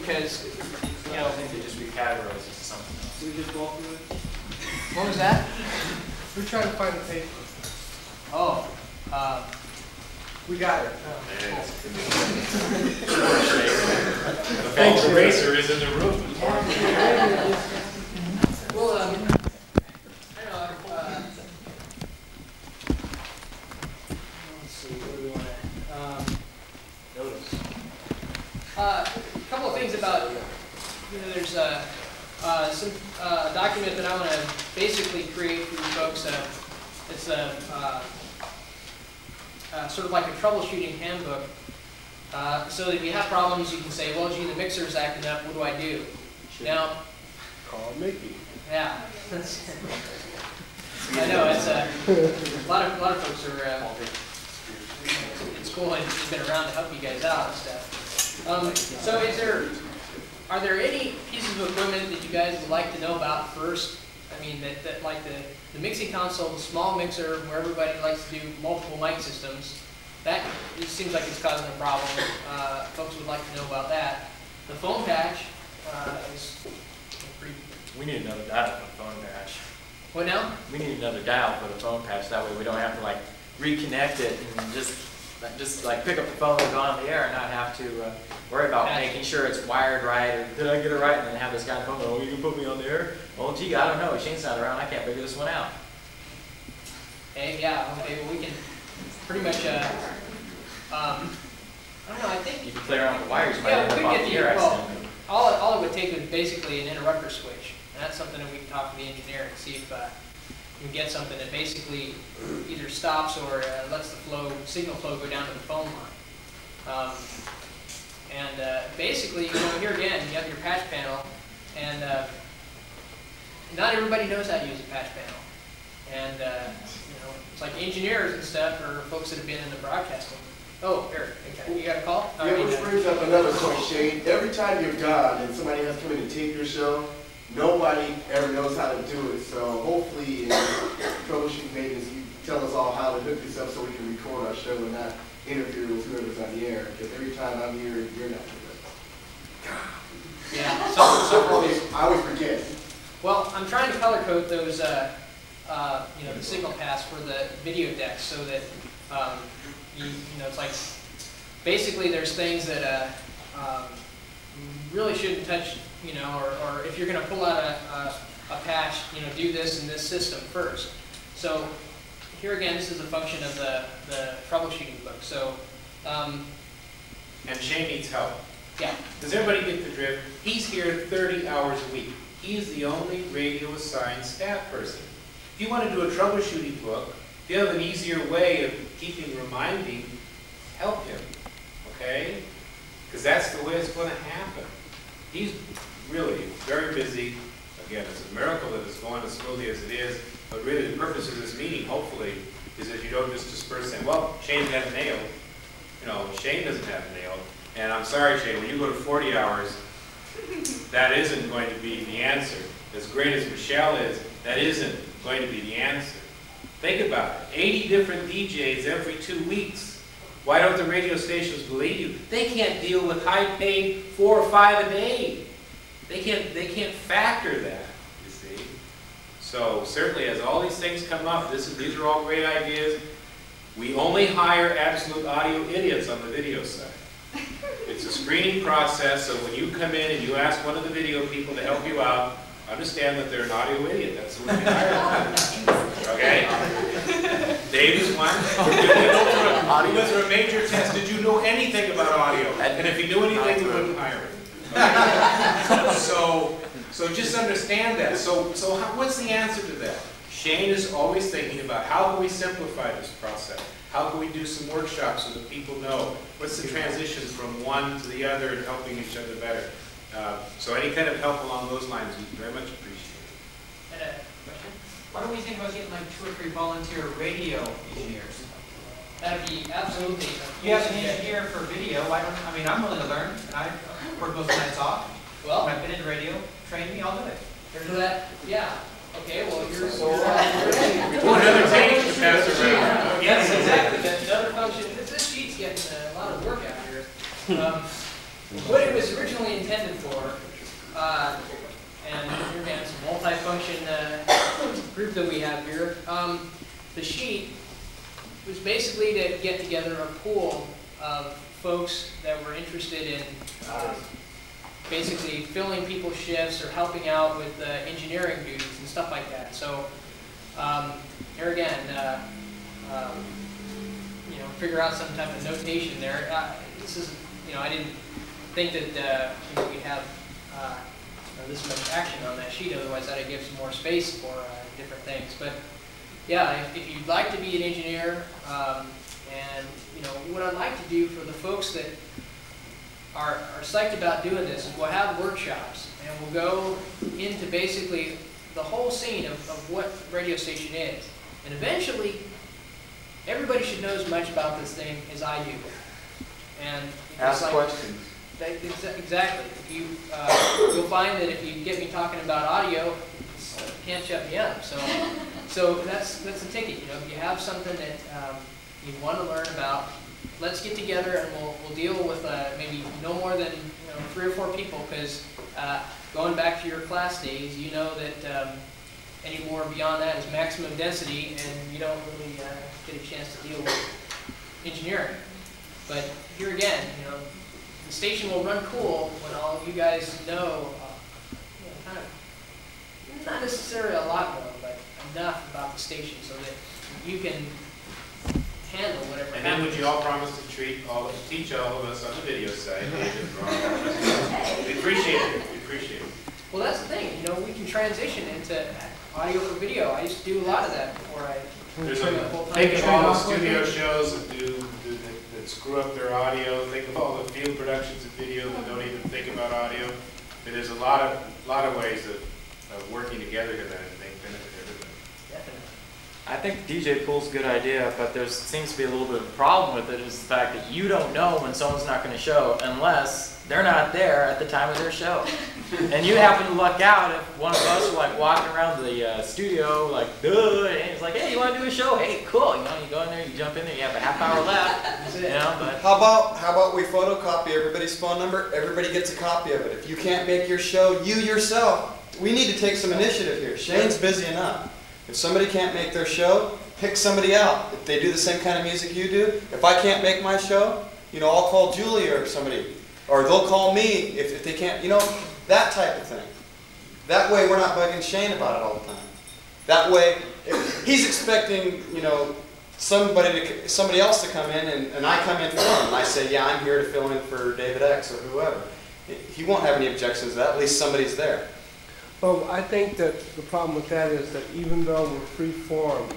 just recategorize it to something else. We just walk through it. what was that? We're trying to find the paper. Oh, We got it. The racer is in the room. well, I don't know. Let's see, what do we want to notice? A couple of things about, you know, there's some document that I want to basically create for you folks. It's a sort of like a troubleshooting handbook. So that if you have problems, you can say, well, gee, the mixer's acting up, what do I do? Now, Call Mickey. yeah. I know, it's a lot of folks are in school and have been around to help you guys out and stuff. So are there any pieces of equipment that you guys would like to know about first? I mean, that like the mixing console, the small mixer where everybody likes to do multiple mic systems, that it seems like it's causing a problem. Folks would like to know about that. The phone patch is pretty. We need another dial for the phone patch. What now? We need another dial for the phone patch. That way we don't have to like reconnect it and just like pick up the phone and go on the air and not have to worry about making sure it's wired right or did I get it right, and then have this guy on the phone, oh, you can put me on the air? Well, gee, I don't know. Shane's not around. I can't figure this one out. Hey, yeah, okay, well, we can pretty much, I don't know, I think, You can play around with the wires. You might yeah, end we up could off get the air the, well, accidentally. all it would take would basically an interrupter switch. And that's something that we can talk to the engineer and see if we can get something that basically either stops or lets the signal flow go down to the phone line. Basically, you know, here again, you have your patch panel, and not everybody knows how to use a patch panel. And, you know, it's like engineers and stuff, or folks that have been in the broadcasting. Oh, Eric, okay. You got a call? Yeah, which brings up another point, Shane. Every time you're gone and somebody has to come in and tape your show, nobody ever knows how to do it. So hopefully in troubleshooting maintenance, you tell us all how to hook this up so we can record our show and not interfere with whoever's on the air. Because every time I'm here, you're not doing it. Yeah, I always forget. well, I'm trying to color code those, you know, the signal paths for the video decks so that, you know, it's like, basically there's things that you really shouldn't touch, you know, or if you're going to pull out a patch, you know, do this in this system first. So here again, this is a function of the troubleshooting book. So, And Shane needs help. yeah. Does everybody get the drift? He's here 30 hours a week. He's the only radio assigned staff person. If you want to do a troubleshooting book, if you have an easier way of reminding, help him, okay? Because that's the way it's going to happen. He's really very busy. Again, it's a miracle that it's going as smoothly as it is, but really the purpose of this meeting, hopefully, is that you don't just disperse saying, well, Shane has it nailed. You know, Shane doesn't have it nailed. And I'm sorry, Shane, when you go to 40 hours, that isn't going to be the answer. As great as Michelle is, that isn't going to be the answer. Think about it. 80 different DJs every 2 weeks. Why don't the radio stations believe you? They can't deal with high-paid 4 or 5 a day. They can't factor that, you see. So certainly as all these things come up, these are all great ideas. We only hire absolute audio idiots on the video side. It's a screening process, so when you come in and you ask one of the video people to help you out, understand that they're an audio idiot. That's the one we hire. Okay? Dave is one. He went through a major test. Did you know anything about audio? And if he knew anything, we wouldn't hire him. Okay? So just understand that. So what's the answer to that? Shane is always thinking about how can we simplify this process? How can we do some workshops so that people know what's the transition from one to the other and helping each other better? So any kind of help along those lines we very much appreciate. And a question? Why don't we think about getting like 2 or 3 volunteer radio engineers? That'd be absolutely. You have an engineer for video. Why don't? I mean, I'm willing to learn, and I work most nights off. Well, I've been in radio. Train me, I'll do it. there's that. Yeah. Okay. Well, you're. Another page to pass around. Yes, exactly. That's another function. This sheet's getting a lot of work out here. What it was originally intended for, and here again, it's a multi-function group that we have here. The sheet was basically to get together a pool of folks that were interested in basically filling people's shifts or helping out with engineering duties and stuff like that. So here again, you know, figure out some type of notation there. This is, you know, I didn't think that you know, we'd have this much action on that sheet. Otherwise, I'd give some more space for different things. But yeah, if you'd like to be an engineer, and you know, what I'd like to do for the folks that are psyched about doing this is we'll have workshops, and we'll go into basically the whole scene of what radio station is. And eventually, everybody should know as much about this thing as I do. And Ask like, questions. Exactly. If you, you'll find that if you get me talking about audio, you can't shut me up. So that's the ticket. You know, if you have something that you want to learn about, let's get together and we'll deal with maybe no more than 3 or 4 people, because going back to your class days, you know that any more beyond that is maximum density, and you don't really get a chance to deal with engineering. But here again, you know, the station will run cool when all of you guys know, kind of, not necessarily a lot more, but enough about the station so that you can handle whatever And then would you all promise to teach all of us on the video side? We appreciate it. We appreciate it. Well, that's the thing. You know, we can transition into audio for video. I used to do a lot of that before I. There's think of all the studio shows that screw up their audio. Think of all the field productions of video that don't even think about audio. And there's a lot of ways of working together here that I think benefit everybody. Definitely. I think the DJ pool's a good idea, but there seems to be a little bit of a problem with it, is the fact that you don't know when someone's not going to show unless they're not there at the time of their show. And you happen to luck out if one of us are like walking around the studio like, duh, and it's like, hey, you want to do a show? Hey, cool. You know, you go in there, you jump in there, you have a half hour left. You know, but How about we photocopy everybody's phone number? Everybody gets a copy of it. If you can't make your show, you yourself, we need to take some initiative here. Shane's busy enough. If somebody can't make their show, pick somebody out. If they do the same kind of music you do, if I can't make my show, you know, I'll call Julie or somebody. Or they'll call me if they can't, you know, that type of thing. That way we're not bugging Shane about it all the time. That way, if he's expecting, you know, somebody else to come in and I come in for him and I say, yeah, I'm here to fill in for David X or whoever. He won't have any objections to that, at least somebody's there. Well, I think that the problem with that is that even though we're free form,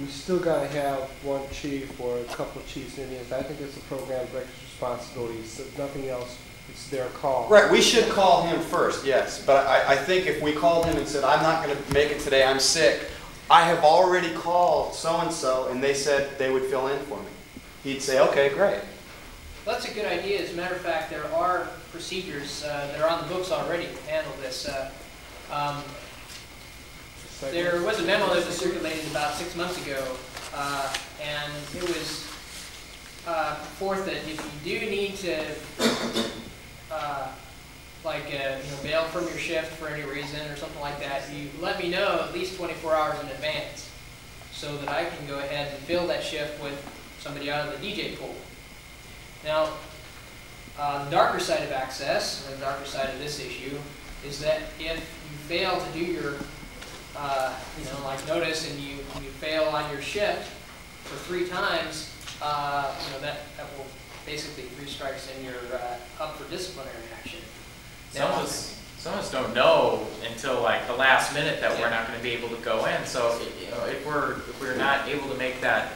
we still got to have one chief or a couple of chiefs in it. I think it's a program director's responsibility. So if nothing else, it's their call. Right, we should call him first, yes. But I think if we called him and said, I'm not going to make it today, I'm sick, I have already called so-and-so, and they said they would fill in for me. He'd say, okay, great. Well, that's a good idea. As a matter of fact, there are procedures that are on the books already to handle this. There was a memo that was circulated about 6 months ago, and it was forth that if you do need to, bail from your shift for any reason or something like that, you let me know at least 24 hours in advance, so that I can go ahead and fill that shift with somebody out of the DJ pool. Now, the darker side of access, or the darker side of this issue, is that if you fail to do your, notice, and you fail on your shift for 3 times, that will basically 3 strikes and you're up for disciplinary action. Some of us don't know until like the last minute that we're not going to be able to go in. So if we're not able to make that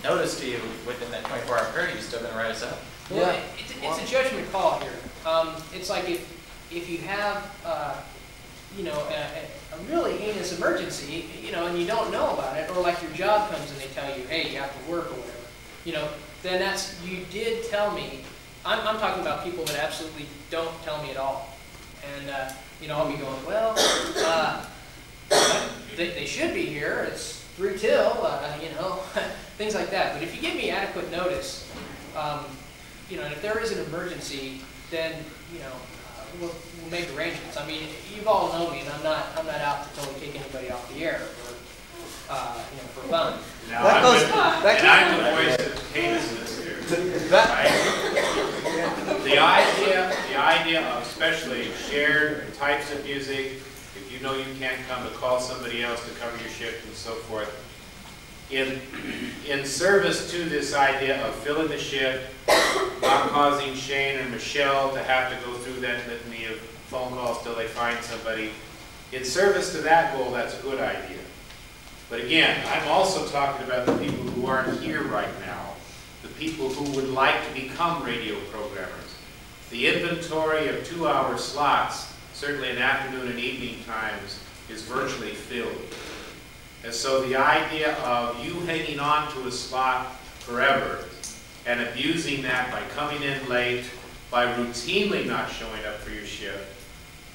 notice to you within that 24-hour period, you're still going to write us up. Well, it's a judgment call here. It's like if you have a really heinous emergency, and you don't know about it, or like your job comes and they tell you, hey, you have to work or whatever, then that's, you did tell me. I'm talking about people that absolutely don't tell me at all. And, I'll be going, well, they should be here. It's 3 till, things like that. But if you give me adequate notice, and if there is an emergency, then, we'll make arrangements. I mean, you've all known me, and I'm not out to totally take anybody off the air for fun. Now, I'm the voice of heinousness here. Right? The idea of especially shared types of music, if you know you can't come, to call somebody else to cover your shift and so forth, in service to this idea of filling the shift, not causing Shane or Michelle to have to go through that litany of phone calls till they find somebody, in service to that goal, that's a good idea. But again, I'm also talking about the people who aren't here right now, the people who would like to become radio programmers. The inventory of 2-hour slots, certainly in afternoon and evening times, is virtually filled. And so the idea of you hanging on to a slot forever and abusing that by coming in late, by routinely not showing up for your shift,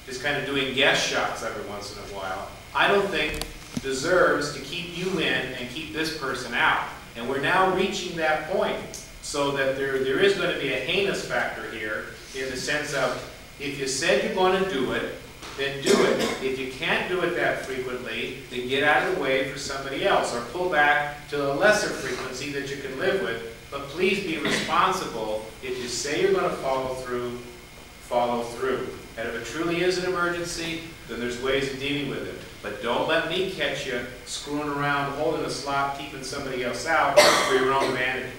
just kind of doing guest shots every once in a while, I don't think deserves to keep you in and keep this person out. And we're now reaching that point, so that there is going to be a heinous factor here, in the sense of, if you said you're going to do it, then do it. If you can't do it that frequently, then get out of the way for somebody else, or pull back to a lesser frequency that you can live with. But please be responsible. If you say you're going to follow through, follow through. And if it truly is an emergency, then there's ways of dealing with it. But don't let me catch you screwing around, holding a slot, keeping somebody else out for your own vanity.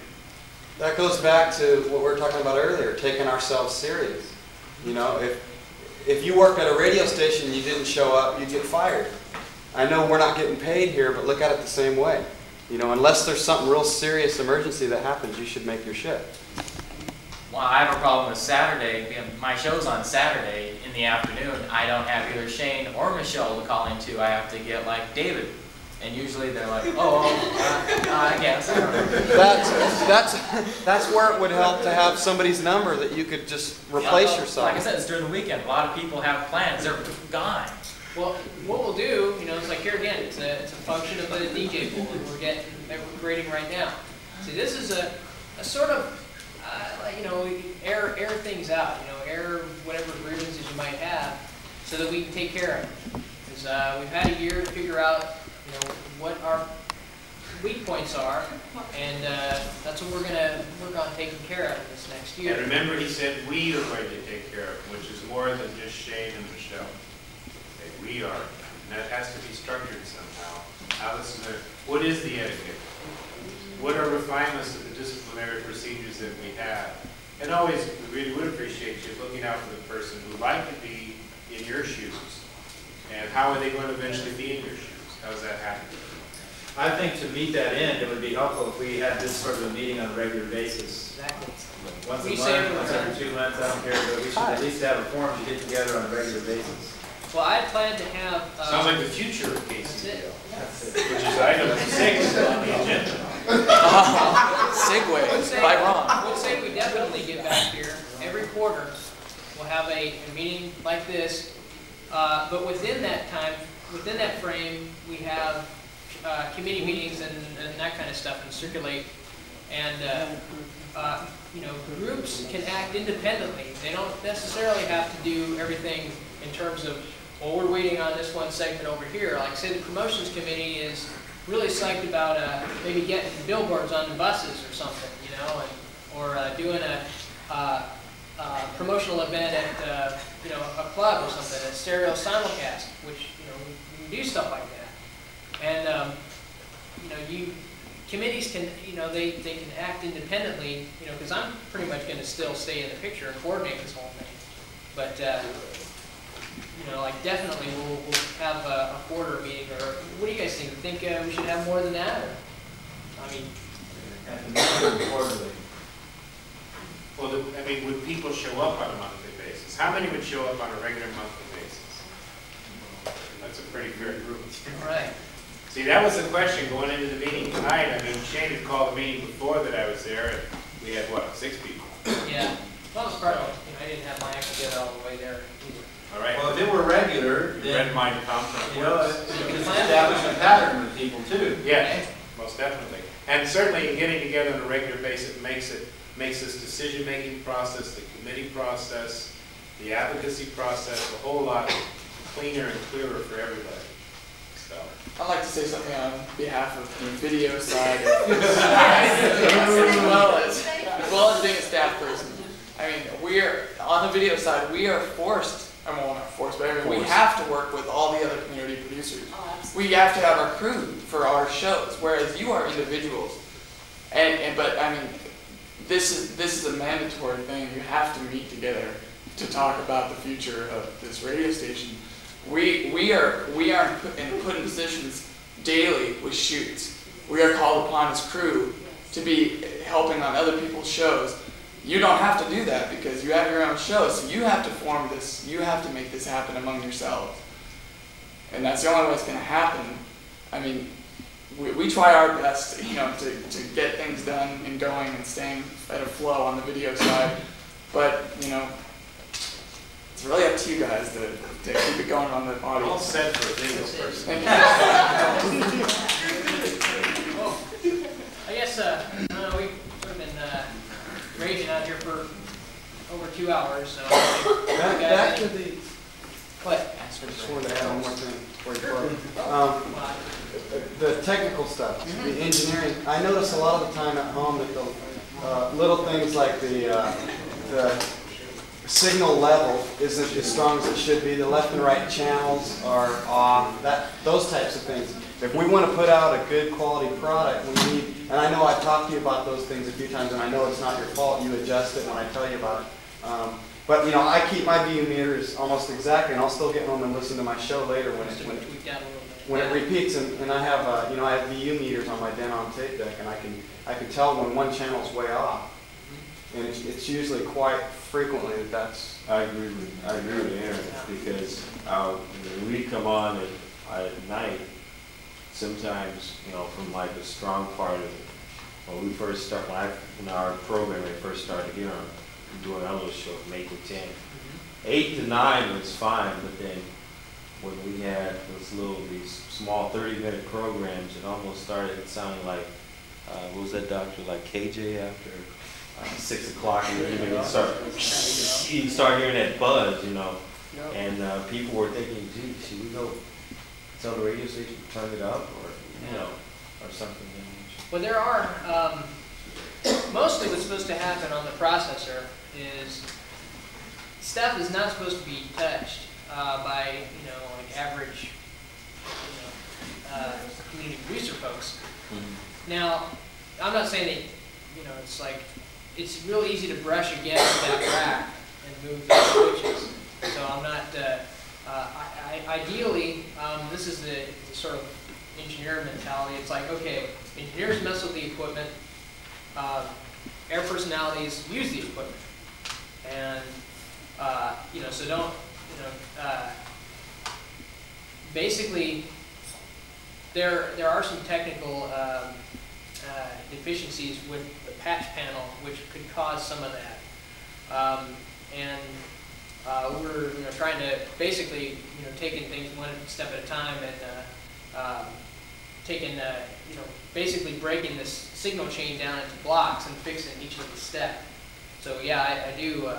That goes back to what we were talking about earlier, taking ourselves serious. If you work at a radio station and you didn't show up, you get fired. I know we're not getting paid here, but look at it the same way. Unless there's something real serious emergency that happens, you should make your shift. Well, I have a problem with Saturday. My show's on Saturday in the afternoon. I don't have either Shane or Michelle to call into. I have to get like David. And usually they're like, I guess. I don't know. That's where it would help to have somebody's number that you could just replace yourself. Like I said, it's during the weekend. A lot of people have plans. They're gone. Well, what we'll do, it's like here again, it's a function of the DJ pool that we're creating right now. See, this is a sort of, air things out, air whatever grievances you might have, so that we can take care of them. Because we've had a year to figure out, what our weak points are, and that's what we're going to work on taking care of this next year. And remember, he said we are going to take care of them, which is more than just Shane and Michelle. Okay, we are. And that has to be structured somehow. What is the etiquette? What are refinements of the disciplinary procedures that we have? And always, we really would appreciate you looking out for the person who would like to be in your shoes. And how are they going to eventually be in your shoes? How does that happen? I think to meet that end, it would be helpful if we had this sort of a meeting on a regular basis. Exactly. Once a month, once every 2 months, I don't care, but we should at least have a forum to get together on a regular basis. Well, I plan to have. Sounds like the future of KCBL, which is item 6 on the agenda. Segue by Ron. I would say we definitely get back here every quarter. We'll have a meeting like this, but within that time, within that frame, we have committee meetings and that kind of stuff and circulate. And you know, groups can act independently. They don't necessarily have to do everything in terms of, well, we're waiting on this one segment over here. Like, say the promotions committee is really psyched about maybe getting billboards on the buses or something, you know, or doing a promotional event at you know, a club or something, a stereo simulcast, which, you know, we can do stuff like that. And you know, committees can, you know, they can act independently, you know, because I'm pretty much going to still stay in the picture and coordinate this whole thing. But you know, like, definitely we'll have a quarter meeting, or what do you guys think? You think we should have more than that? Or, I mean, at the minimum quarterly. Well, I mean, would people show up on a monthly basis? How many would show up on a regular monthly basis? That's a pretty fair group. Right. See, that was the question going into the meeting tonight. I mean, Shane had called the meeting before that I was there, and we had, what, 6 people? Yeah. Well, it's part of it. You know, I didn't have my act together all the way there either. All right. Well, if it were regular, then, Red Mind Conference. you know, you can establish a pattern with people too. Yes, most definitely. And certainly getting together on a regular basis makes this decision-making process, the committee process, the advocacy process, a whole lot cleaner and clearer for everybody. So. I'd like to say something on behalf of the video side, as well as being a staff person. I mean, we're on the video side. We are forced. Well, not forced, but I mean, we have to work with all the other community producers. We have to have our crew for our shows, whereas you are individuals. But I mean, this is a mandatory thing. You have to meet together to talk about the future of this radio station. We are put in positions daily with shoots. We are called upon as crew to be helping on other people's shows. You don't have to do that because you have your own show, so you have to form this, you have to make this happen among yourselves. And that's the only way it's going to happen. I mean, we try our best, you know, to get things done and going and staying at a flow on the video side, but, you know, it's really up to you guys to keep it going on the audience. All set for a video person. Well, I guess we've sort of been raging out here for over 2 hours, so Back to the. What? I just wanted to add one more thing before you close. The technical stuff, the engineering. I notice a lot of the time at home that the little things like the signal level isn't as strong as it should be. The left and right channels are off. Those types of things. If we want to put out a good quality product, we need. And I know I've talked to you about those things a few times, and I know it's not your fault. You adjust it when I tell you about it. But you know, I keep my VU meters almost exactly, and I'll still get home and listen to my show later when it repeats. And I have you know, I have VU meters on my Denon tape deck, and I can tell when one channel's way off. And it's usually quite frequently that's. I agree with Aaron, because when we come on at night, sometimes, you know, from like the strong part of it, when we first start, in our program, when we first started here on doing our little show from 8 to 10. 8 to 9 was fine, but then when we had these small 30-minute programs, it almost started sounding like, what was that, doctor, like KJ after 6 o'clock in the evening, you start hearing that buzz, you know, and people were thinking, gee, should we go tell the radio station to turn it up, or, you know, or something? Well, there are, mostly what's supposed to happen on the processor is stuff is not supposed to be touched by, you know, like average, you know, community producer folks. Mm-hmm. Now, I'm not saying that, you know, it's like, it's real easy to brush against that rack and move the switches. So I'm not, ideally, this is the sort of engineer mentality. It's like, okay, engineers mess with the equipment, air personalities use the equipment. And, you know, so don't, you know, basically, there are some technical deficiencies with the patch panel, which could cause some of that. We're trying to basically taking things one step at a time and basically breaking this signal chain down into blocks and fixing each little step. So yeah, I do.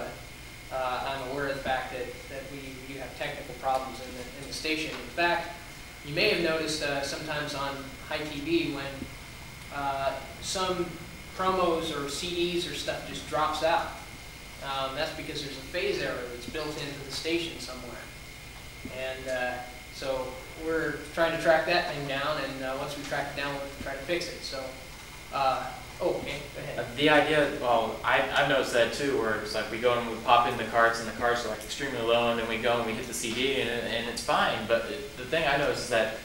I'm aware of the fact that we do have technical problems in the station. In fact, you may have noticed sometimes on High TV when some promos or CDs or stuff just drops out. That's because there's a phase error that's built into the station somewhere. And so we're trying to track that thing down, and once we track it down, we'll try to fix it. So, okay, go ahead. The idea, well, I've noticed that too, where it's like we go and we pop in the carts, and the carts are like extremely low, and then we go and we hit the CD, and it's fine. But the thing I noticed is that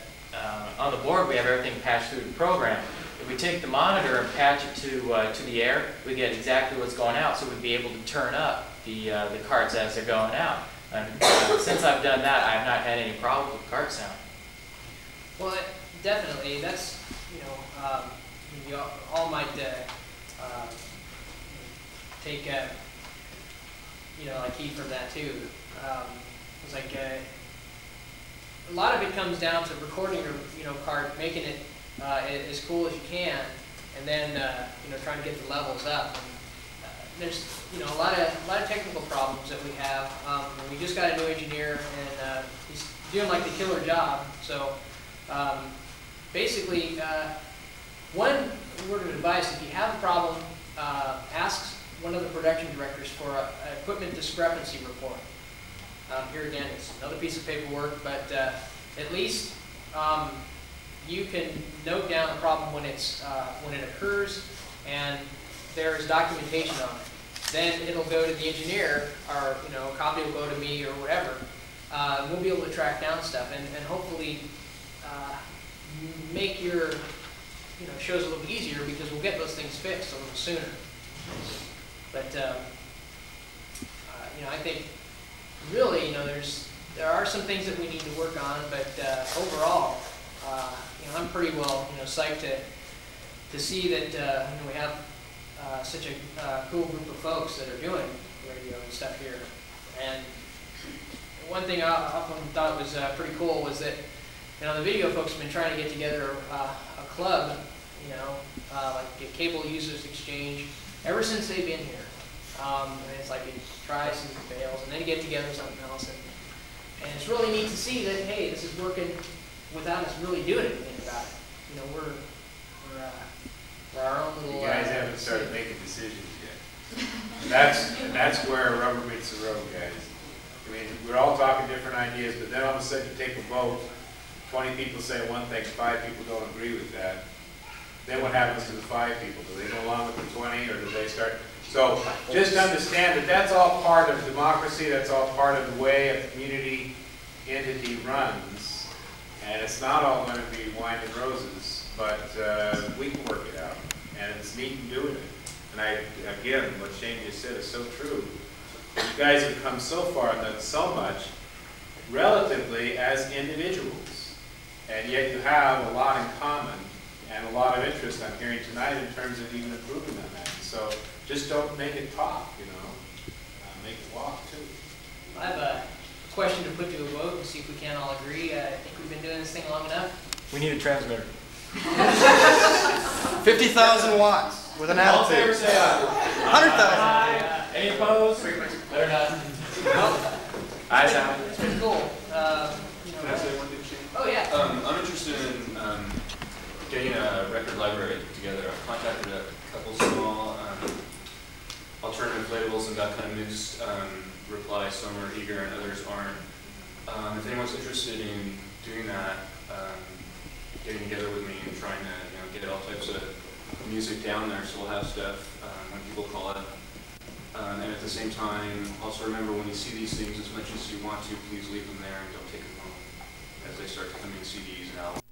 on the board we have everything patched through the program. If we take the monitor and patch it to the air, we get exactly what's going out, so we'd be able to turn up the carts as they're going out. And since I've done that, I've not had any problems with cart sound. Well, definitely, that's you all might take like heed from that too. It's like a lot of it comes down to recording your cart, making it as cool as you can, and then trying to get the levels up. And, there's a lot of technical problems that we have. We just got a new engineer, and he's doing like the killer job. So basically, one word of advice: if you have a problem, ask one of the production directors for an equipment discrepancy report. Here again, it's another piece of paperwork, but at least you can note down the problem when it occurs, and there is documentation on it. Then it'll go to the engineer, or a copy will go to me or whatever. We'll be able to track down stuff and hopefully make your shows a little easier, because we'll get those things fixed a little sooner. But I think really there are some things that we need to work on, but overall, I'm pretty well psyched to see that we have such a cool group of folks that are doing radio and stuff here. And one thing I often thought was pretty cool was that the video folks have been trying to get together a club, like a cable users exchange, ever since they've been here. And it's like it tries and fails, and then get together something else, and it's really neat to see that, hey, this is working without us really doing anything about it. We're our own little. You guys haven't started making decisions yet. That's where rubber meets the road, guys. I mean, we're all talking different ideas, but then all of a sudden you take a vote, 20 people say one thing, 5 people don't agree with that. Then what happens to the 5 people? Do they go along with the 20, or do they start? So just understand that that's all part of democracy. That's all part of the way a community entity runs, and it's not all going to be wine and roses, but we can work it out, and it's neat in doing it. And again, what Shane just said is so true. You guys have come so far and done so much relatively as individuals, and yet you have a lot in common and a lot of interest, I'm hearing tonight, in terms of even improving on that. So just don't make it talk, make it walk too. I have a question to put to a vote and see if we can all agree. I think we've been doing this thing long enough. We need a transmitter. 50,000 watts with an attitude. 100,000. Any opposed? Better not. Eyes out. It's been cool. Can I say one thing, Shane? Oh yeah. I'm interested in getting a record library together. I've contacted a couple small alternative labels and got kind of mixed replies. Some are eager and others aren't. If anyone's interested in doing that, getting together with me and trying to get all types of music down there, so we'll have stuff when people call it. And at the same time, also remember, when you see these things, as much as you want to, please leave them there and don't take them home, as they start to come in CDs and albums.